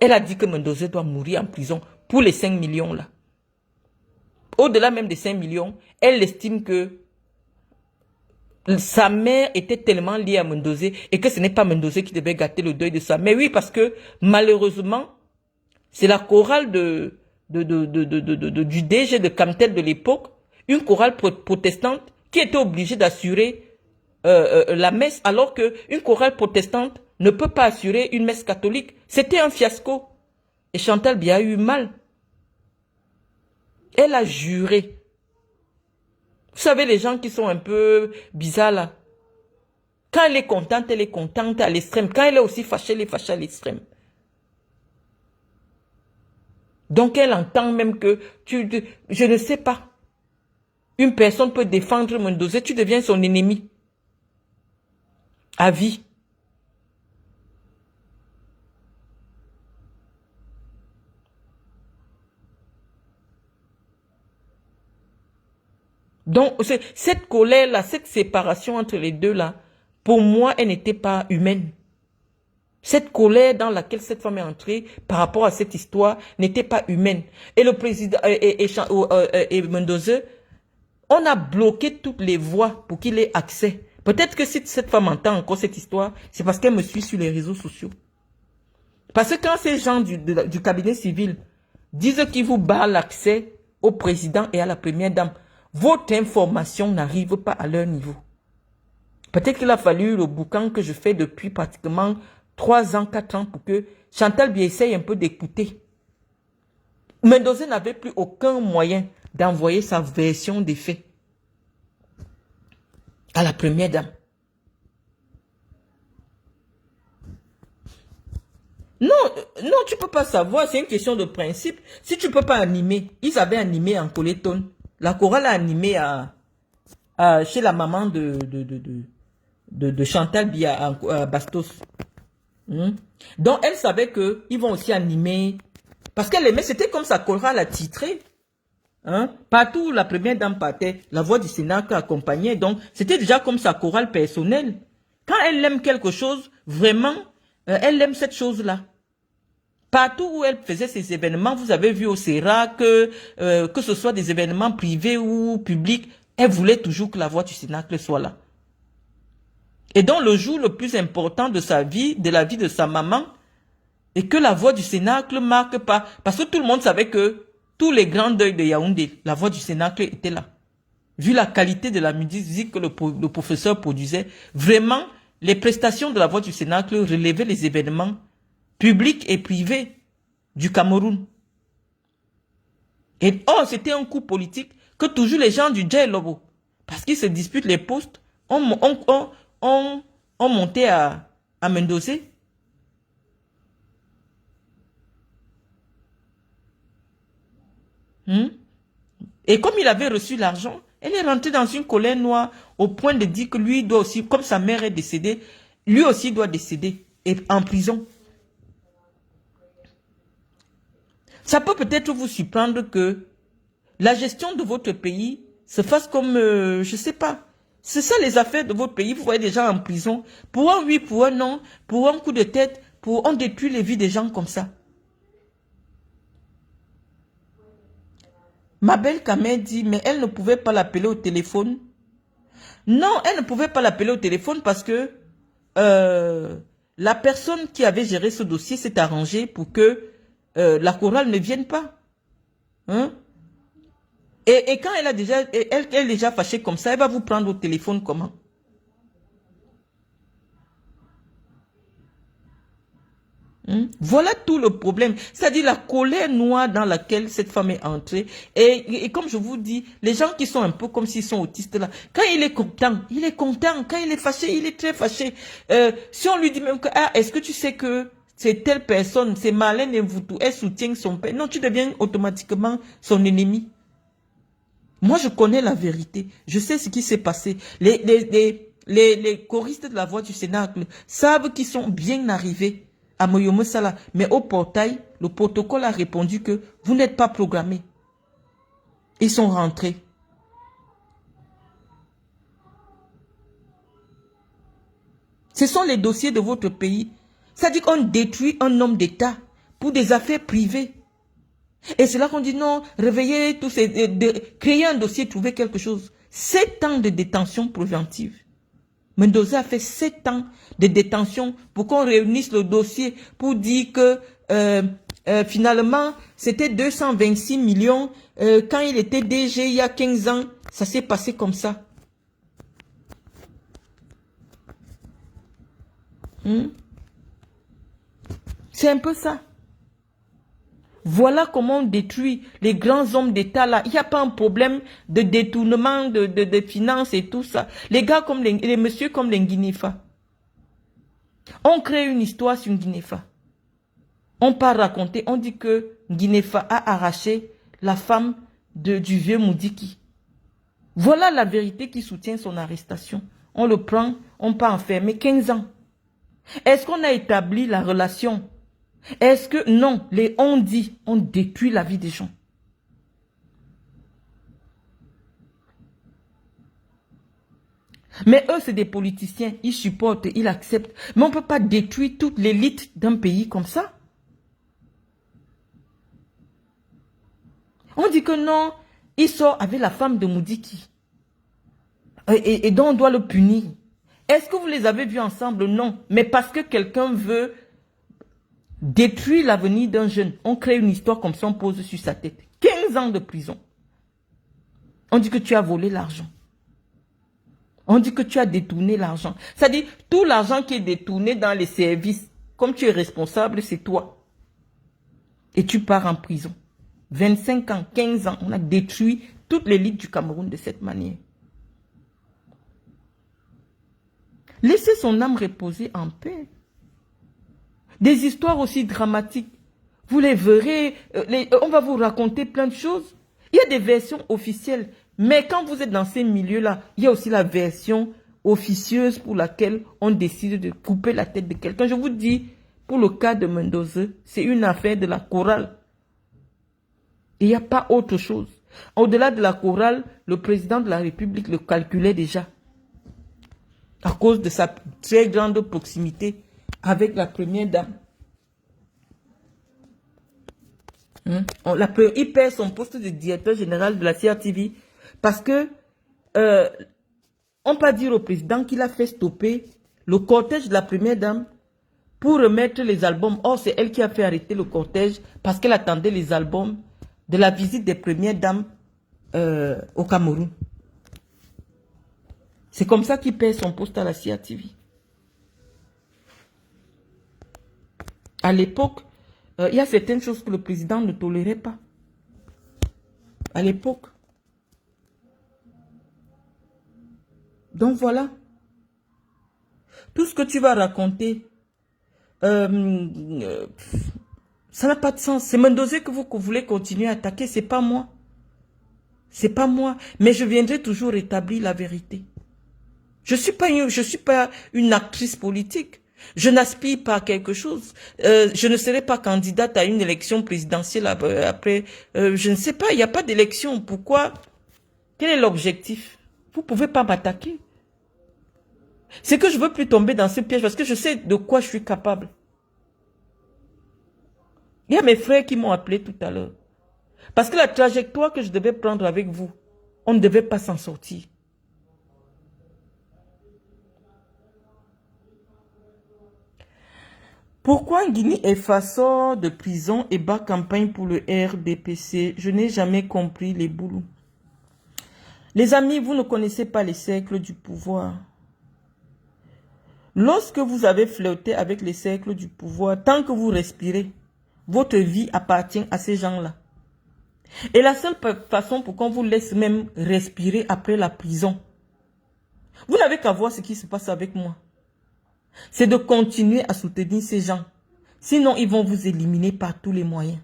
Speaker 1: Elle a dit que Mendoza doit mourir en prison pour les 5 millions là. Au-delà même des 5 millions, elle estime que sa mère était tellement liée à Mendoza et que ce n'est pas Mendoza qui devait gâter le deuil de sa mère. Oui, parce que malheureusement, c'est la chorale du DG de Camtel de l'époque, une chorale protestante qui était obligée d'assurer la messe, alors qu'une chorale protestante ne peut pas assurer une messe catholique. C'était un fiasco. Et Chantal Biya a eu mal. Elle a juré. Vous savez, les gens qui sont un peu bizarres là. Quand elle est contente à l'extrême. Quand elle est aussi fâchée, elle est fâchée à l'extrême. Donc elle entend même que, je ne sais pas, une personne peut défendre Mendoza, tu deviens son ennemi. À vie. Donc, cette colère-là, cette séparation entre les deux-là, pour moi, elle n'était pas humaine. Cette colère dans laquelle cette femme est entrée par rapport à cette histoire n'était pas humaine. Et le président et Mendoza, on a bloqué toutes les voies pour qu'il ait accès. Peut-être que si cette femme entend encore cette histoire, c'est parce qu'elle me suit sur les réseaux sociaux. Parce que quand ces gens du cabinet civil disent qu'ils vous barrent l'accès au président et à la première dame, votre information n'arrive pas à leur niveau. Peut-être qu'il a fallu le boucan que je fais depuis pratiquement 3 ans, 4 ans pour que Chantal Biya essaye un peu d'écouter. Mendoza n'avait plus aucun moyen d'envoyer sa version des faits à la première dame. Non, non, tu peux pas savoir, c'est une question de principe. Si tu peux pas animer, ils avaient animé en Coléton. La chorale a animé chez la maman de Chantal Biya à Bastos. Donc elle savait qu'ils vont aussi animer. Parce qu'elle aimait, c'était comme sa chorale a titré. Partout où la première dame partait, la voix du Sénat accompagnait. Donc c'était déjà comme sa chorale personnelle. Quand elle aime quelque chose, vraiment, elle aime cette chose-là. Partout où elle faisait ces événements, vous avez vu au CERA que ce soit des événements privés ou publics, elle voulait toujours que la voix du Cénacle soit là. Et donc le jour le plus important de sa vie, de la vie de sa maman, et que la voix du Cénacle marque pas, parce que tout le monde savait que tous les grands deuils de Yaoundé, la voix du Cénacle était là. Vu la qualité de la musique que le professeur produisait, vraiment, les prestations de la voix du Cénacle relevaient les événements publics et privés du Cameroun. Et c'était un coup politique que toujours les gens du Djay Lobo, parce qu'ils se disputent les postes, ont monté à Mendoza. Et comme il avait reçu l'argent, elle est rentrée dans une colère noire au point de dire que lui doit aussi, comme sa mère est décédée, lui aussi doit décéder et en prison. Ça peut peut-être vous surprendre que la gestion de votre pays se fasse comme, je sais pas. C'est ça les affaires de votre pays. Vous voyez des gens en prison. Pour un oui, pour un non, pour un coup de tête, on détruit les vies des gens comme ça. Ma belle Kamel dit, mais elle ne pouvait pas l'appeler au téléphone. Non, elle ne pouvait pas l'appeler au téléphone parce que la personne qui avait géré ce dossier s'est arrangée pour que la chorale ne vienne pas. Et quand elle est déjà fâchée comme ça, elle va vous prendre au téléphone comment? Voilà tout le problème. C'est-à-dire la colère noire dans laquelle cette femme est entrée. Et comme je vous dis, les gens qui sont un peu comme s'ils sont autistes là, quand il est content, il est content. Quand il est fâché, il est très fâché. Si on lui dit même que, ah, est-ce que tu sais que c'est telle personne, c'est Marlène Mvutu, elle soutient son père. Non, tu deviens automatiquement son ennemi. Moi, je connais la vérité. Je sais ce qui s'est passé. Les choristes de la voix du Cénacle savent qu'ils sont bien arrivés à Moyomo Sala. Mais au portail, le protocole a répondu que vous n'êtes pas programmés. Ils sont rentrés. Ce sont les dossiers de votre pays. C'est-à-dire qu'on détruit un homme d'État pour des affaires privées. Et c'est là qu'on dit non, réveillez tous ces... créer un dossier, trouver quelque chose. 7 ans de détention préventive. Mendoza a fait 7 ans de détention pour qu'on réunisse le dossier pour dire que finalement, c'était 226 millions. Quand il était DG il y a 15 ans, ça s'est passé comme ça. C'est un peu ça. Voilà comment on détruit les grands hommes d'État là. Il n'y a pas un problème de détournement de finances et tout ça. Les gars comme les messieurs comme les Nguinefa. On crée une histoire sur Nguinefa. On part raconter, on dit que Nguinefa a arraché la femme du vieux Moudiki. Voilà la vérité qui soutient son arrestation. On le prend, on peut enfermer 15 ans. Est-ce qu'on a établi la relation? Est-ce que non, les on dit, on détruit la vie des gens. Mais eux, c'est des politiciens, ils supportent, ils acceptent. Mais on ne peut pas détruire toute l'élite d'un pays comme ça. On dit que non, il sort avec la femme de Moudiki. Et donc on doit le punir. Est-ce que vous les avez vus ensemble? Non. Mais parce que quelqu'un veut détruire l'avenir d'un jeune, on crée une histoire comme ça, on pose sur sa tête. 15 ans de prison. On dit que tu as volé l'argent. On dit que tu as détourné l'argent. C'est-à-dire, tout l'argent qui est détourné dans les services, comme tu es responsable, c'est toi. Et tu pars en prison. 25 ans, 15 ans, on a détruit toute l'élite du Cameroun de cette manière. Laissez son âme reposer en paix. Des histoires aussi dramatiques. Vous les verrez, on va vous raconter plein de choses. Il y a des versions officielles. Mais quand vous êtes dans ces milieux-là, il y a aussi la version officieuse pour laquelle on décide de couper la tête de quelqu'un. Je vous dis, pour le cas de Mendoza, c'est une affaire de la chorale. Il n'y a pas autre chose. Au-delà de la chorale, le président de la République le calculait déjà. À cause de sa très grande proximité avec la première dame. Il perd son poste de directeur général de la CRTV parce que on peut dire au président qu'il a fait stopper le cortège de la première dame pour remettre les albums. Or, c'est elle qui a fait arrêter le cortège parce qu'elle attendait les albums de la visite des premières dames au Cameroun. C'est comme ça qu'il perd son poste à la CRTV. À l'époque, il y a certaines choses que le président ne tolérait pas. À l'époque. Donc voilà. Tout ce que tu vas raconter, ça n'a pas de sens. C'est Mendoza que vous voulez continuer à attaquer, c'est pas moi. C'est pas moi. Mais je viendrai toujours rétablir la vérité. Je suis pas une actrice politique. Je n'aspire pas à quelque chose. Je ne serai pas candidate à une élection présidentielle après. Je ne sais pas, il n'y a pas d'élection. Pourquoi? Quel est l'objectif? Vous ne pouvez pas m'attaquer. C'est que je ne veux plus tomber dans ce piège parce que je sais de quoi je suis capable. Il y a mes frères qui m'ont appelé tout à l'heure. Parce que la trajectoire que je devais prendre avec vous, on ne devait pas s'en sortir. Pourquoi Guinée Faso de prison et bat campagne pour le RDPC? Je n'ai jamais compris les boulots. Les amis, vous ne connaissez pas les cercles du pouvoir. Lorsque vous avez flirté avec les cercles du pouvoir, tant que vous respirez, votre vie appartient à ces gens-là. Et la seule façon pour qu'on vous laisse même respirer après la prison, vous n'avez qu'à voir ce qui se passe avec moi. C'est de continuer à soutenir ces gens. Sinon, ils vont vous éliminer par tous les moyens.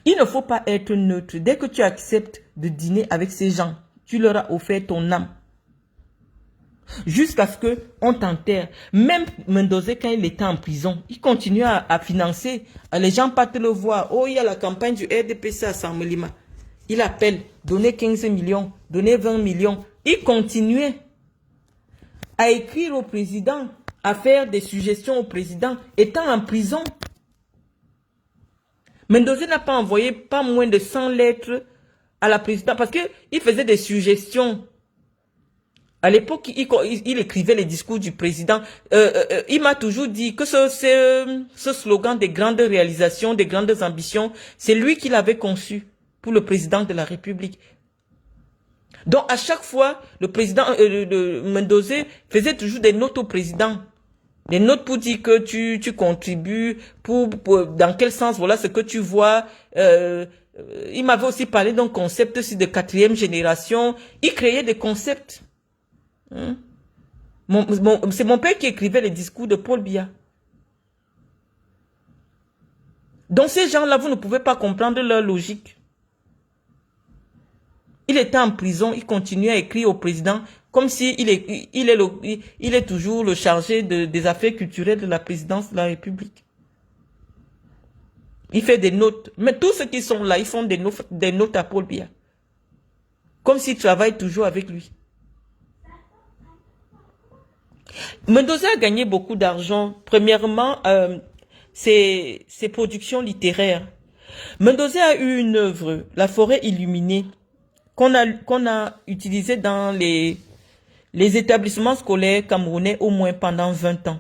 Speaker 1: Il ne faut pas être neutre. Dès que tu acceptes de dîner avec ces gens, tu leur as offert ton âme. Jusqu'à ce qu'on t'enterre. Même Mendoza, quand il était en prison, il continuait à financer. Les gens partent le voir. Oh, il y a la campagne du RDPC à Samelima. Il appelle, donnez 15 millions, donnez 20 millions. Il continuait à écrire au président, à faire des suggestions au président, étant en prison. Mendoza n'a pas envoyé pas moins de 100 lettres à la présidente parce qu'il faisait des suggestions. À l'époque, il écrivait les discours du président. Il m'a toujours dit que ce slogan des grandes réalisations, des grandes ambitions, c'est lui qui l'avait conçu pour le président de la République. Donc, à chaque fois, le président Mendoza faisait toujours des notes au président. Des notes pour dire que tu contribues, dans quel sens, voilà ce que tu vois. Il m'avait aussi parlé d'un concept aussi de 4e génération. Il créait des concepts. C'est mon père qui écrivait les discours de Paul Biya. Donc ces gens-là, vous ne pouvez pas comprendre leur logique. Il était en prison, il continuait à écrire au président comme si il est toujours le chargé des affaires culturelles de la présidence de la République. Il fait des notes. Mais tous ceux qui sont là, ils font des notes à Paul Biya. Comme s'il travaille toujours avec lui. Mendoza a gagné beaucoup d'argent. Premièrement, ses productions littéraires. Mendoza a eu une œuvre, La forêt illuminée, qu'on a utilisée dans les établissements scolaires camerounais au moins pendant 20 ans.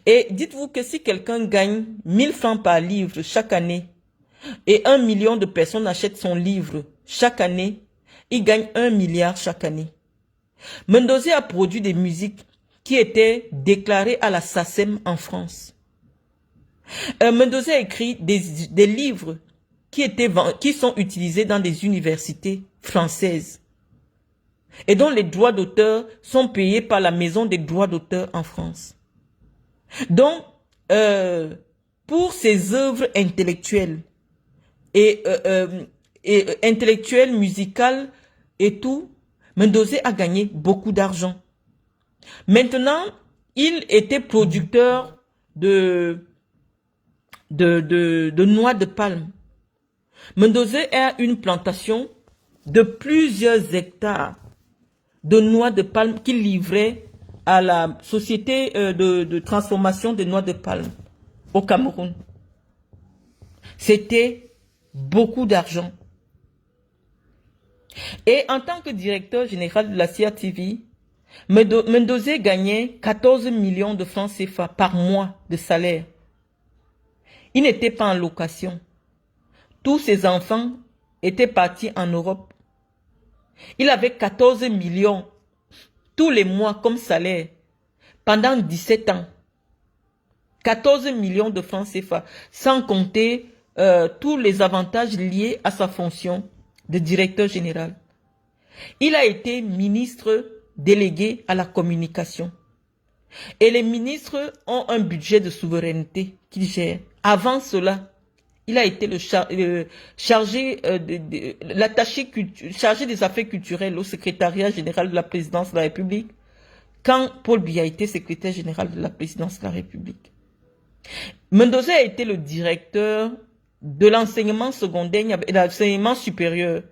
Speaker 1: Et dites-vous que si quelqu'un gagne 1000 francs par livre chaque année, et 1 million de personnes achètent son livre chaque année, il gagne 1 milliard chaque année. Mendoza a produit des musiques qui étaient déclarées à la SACEM en France. Mendoza a écrit des livres qui sont utilisés dans des universités françaises et dont les droits d'auteur sont payés par la maison des droits d'auteur en France. Donc, pour ces œuvres intellectuelles et intellectuelles, musicales et tout, Mendoza a gagné beaucoup d'argent. Maintenant, il était producteur de noix de palme. Mendoza a une plantation de plusieurs hectares de noix de palme qu'il livrait à la société de transformation des noix de palme au Cameroun. C'était beaucoup d'argent. Et en tant que directeur général de la CRTV, Mendoza gagnait 14 millions de francs CFA par mois de salaire. Il n'était pas en location. Tous ses enfants étaient partis en Europe. Il avait 14 millions tous les mois comme salaire pendant 17 ans. 14 millions de francs CFA, sans compter tous les avantages liés à sa fonction de directeur général. Il a été ministre délégué à la communication. Et les ministres ont un budget de souveraineté qu'ils gèrent. Avant cela, il a été chargé des affaires culturelles au secrétariat général de la présidence de la République, quand Paul Biya était secrétaire général de la présidence de la République. Mendoza a été le directeur de l'enseignement secondaire et de l'enseignement supérieur.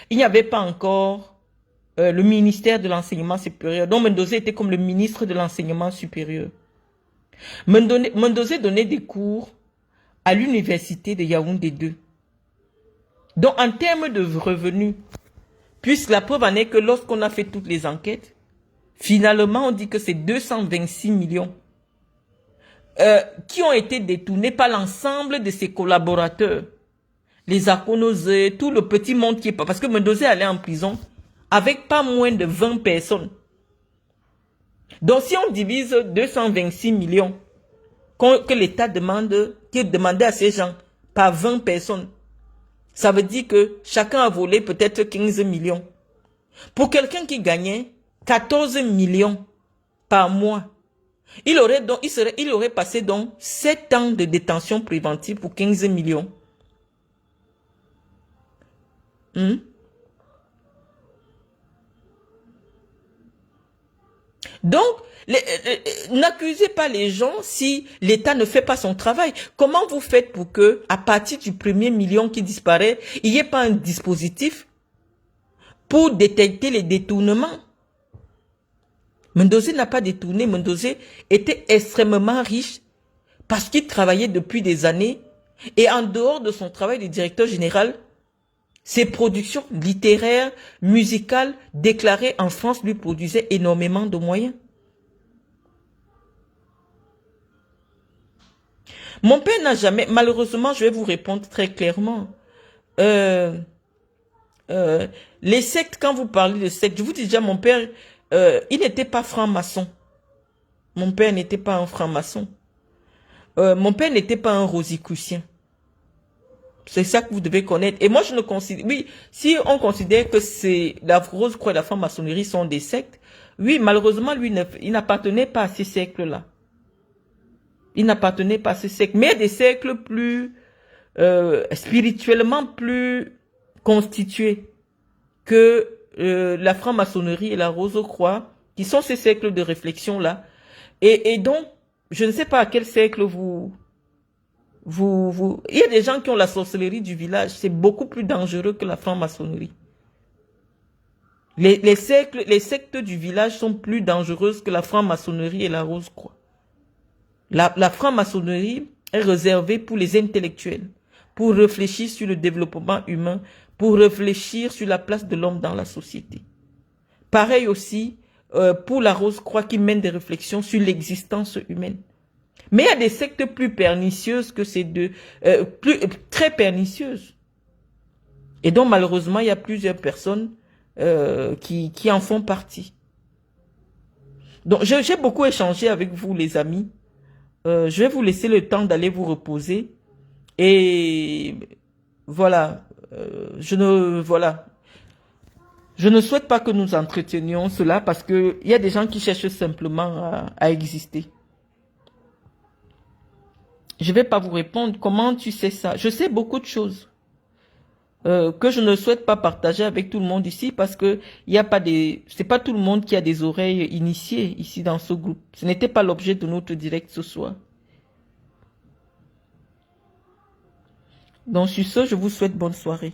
Speaker 1: Il n'y avait pas encore le ministère de l'enseignement supérieur. Donc Mendoza était comme le ministre de l'enseignement supérieur. Mendoza donnait des cours à l'université de Yaoundé 2. Donc en termes de revenus, puisque la preuve en est que lorsqu'on a fait toutes les enquêtes, finalement on dit que c'est 226 millions qui ont été détournés par l'ensemble de ses collaborateurs. Les Akonosé, tout le petit monde qui est pas... Parce que Mendoza allait en prison avec pas moins de 20 personnes. Donc, si on divise 226 millions que l'État demande, qu'il demandait à ces gens par 20 personnes, ça veut dire que chacun a volé peut-être 15 millions. Pour quelqu'un qui gagnait 14 millions par mois, il aurait passé donc 7 ans de détention préventive pour 15 millions. Donc, n'accusez pas les gens si l'État ne fait pas son travail. Comment vous faites pour que, à partir du premier million qui disparaît, il n'y ait pas un dispositif pour détecter les détournements? Mendoza n'a pas détourné. Mendoza était extrêmement riche parce qu'il travaillait depuis des années. Et en dehors de son travail de directeur général, ses productions littéraires, musicales, déclarées en France lui produisaient énormément de moyens. Mon père n'a jamais, malheureusement, je vais vous répondre très clairement. Les sectes, quand vous parlez de sectes, je vous dis déjà, mon père, il n'était pas franc-maçon. Mon père n'était pas un franc-maçon. Mon père n'était pas un rosicrucien. C'est ça que vous devez connaître. Et moi, je ne considère... Oui, si on considère que c'est la Rose-Croix et la franc-maçonnerie sont des sectes, oui, malheureusement, lui, il n'appartenait pas à ces cercles-là. Il n'appartenait pas à ces cercles. Mais il y a des cercles plus... spirituellement plus constitués que la franc-maçonnerie et la Rose-Croix, qui sont ces cercles de réflexion-là. Et donc, je ne sais pas à quel cercle il y a des gens qui ont la sorcellerie du village. C'est beaucoup plus dangereux que la franc-maçonnerie. Les sectes du village sont plus dangereuses que la franc-maçonnerie et la Rose-Croix. La franc-maçonnerie est réservée pour les intellectuels, pour réfléchir sur le développement humain, pour réfléchir sur la place de l'homme dans la société. Pareil aussi pour la Rose-Croix qui mène des réflexions sur l'existence humaine. Mais il y a des sectes plus pernicieuses que ces deux, très pernicieuses. Et donc malheureusement, il y a plusieurs personnes qui en font partie. Donc j'ai beaucoup échangé avec vous les amis. Je vais vous laisser le temps d'aller vous reposer. Et voilà, je ne souhaite pas que nous entretenions cela parce que il y a des gens qui cherchent simplement à exister. Je ne vais pas vous répondre. Comment tu sais ça? Je sais beaucoup de choses que je ne souhaite pas partager avec tout le monde ici parce que c'est pas tout le monde qui a des oreilles initiées ici dans ce groupe. Ce n'était pas l'objet de notre direct ce soir. Donc sur ce, je vous souhaite bonne soirée.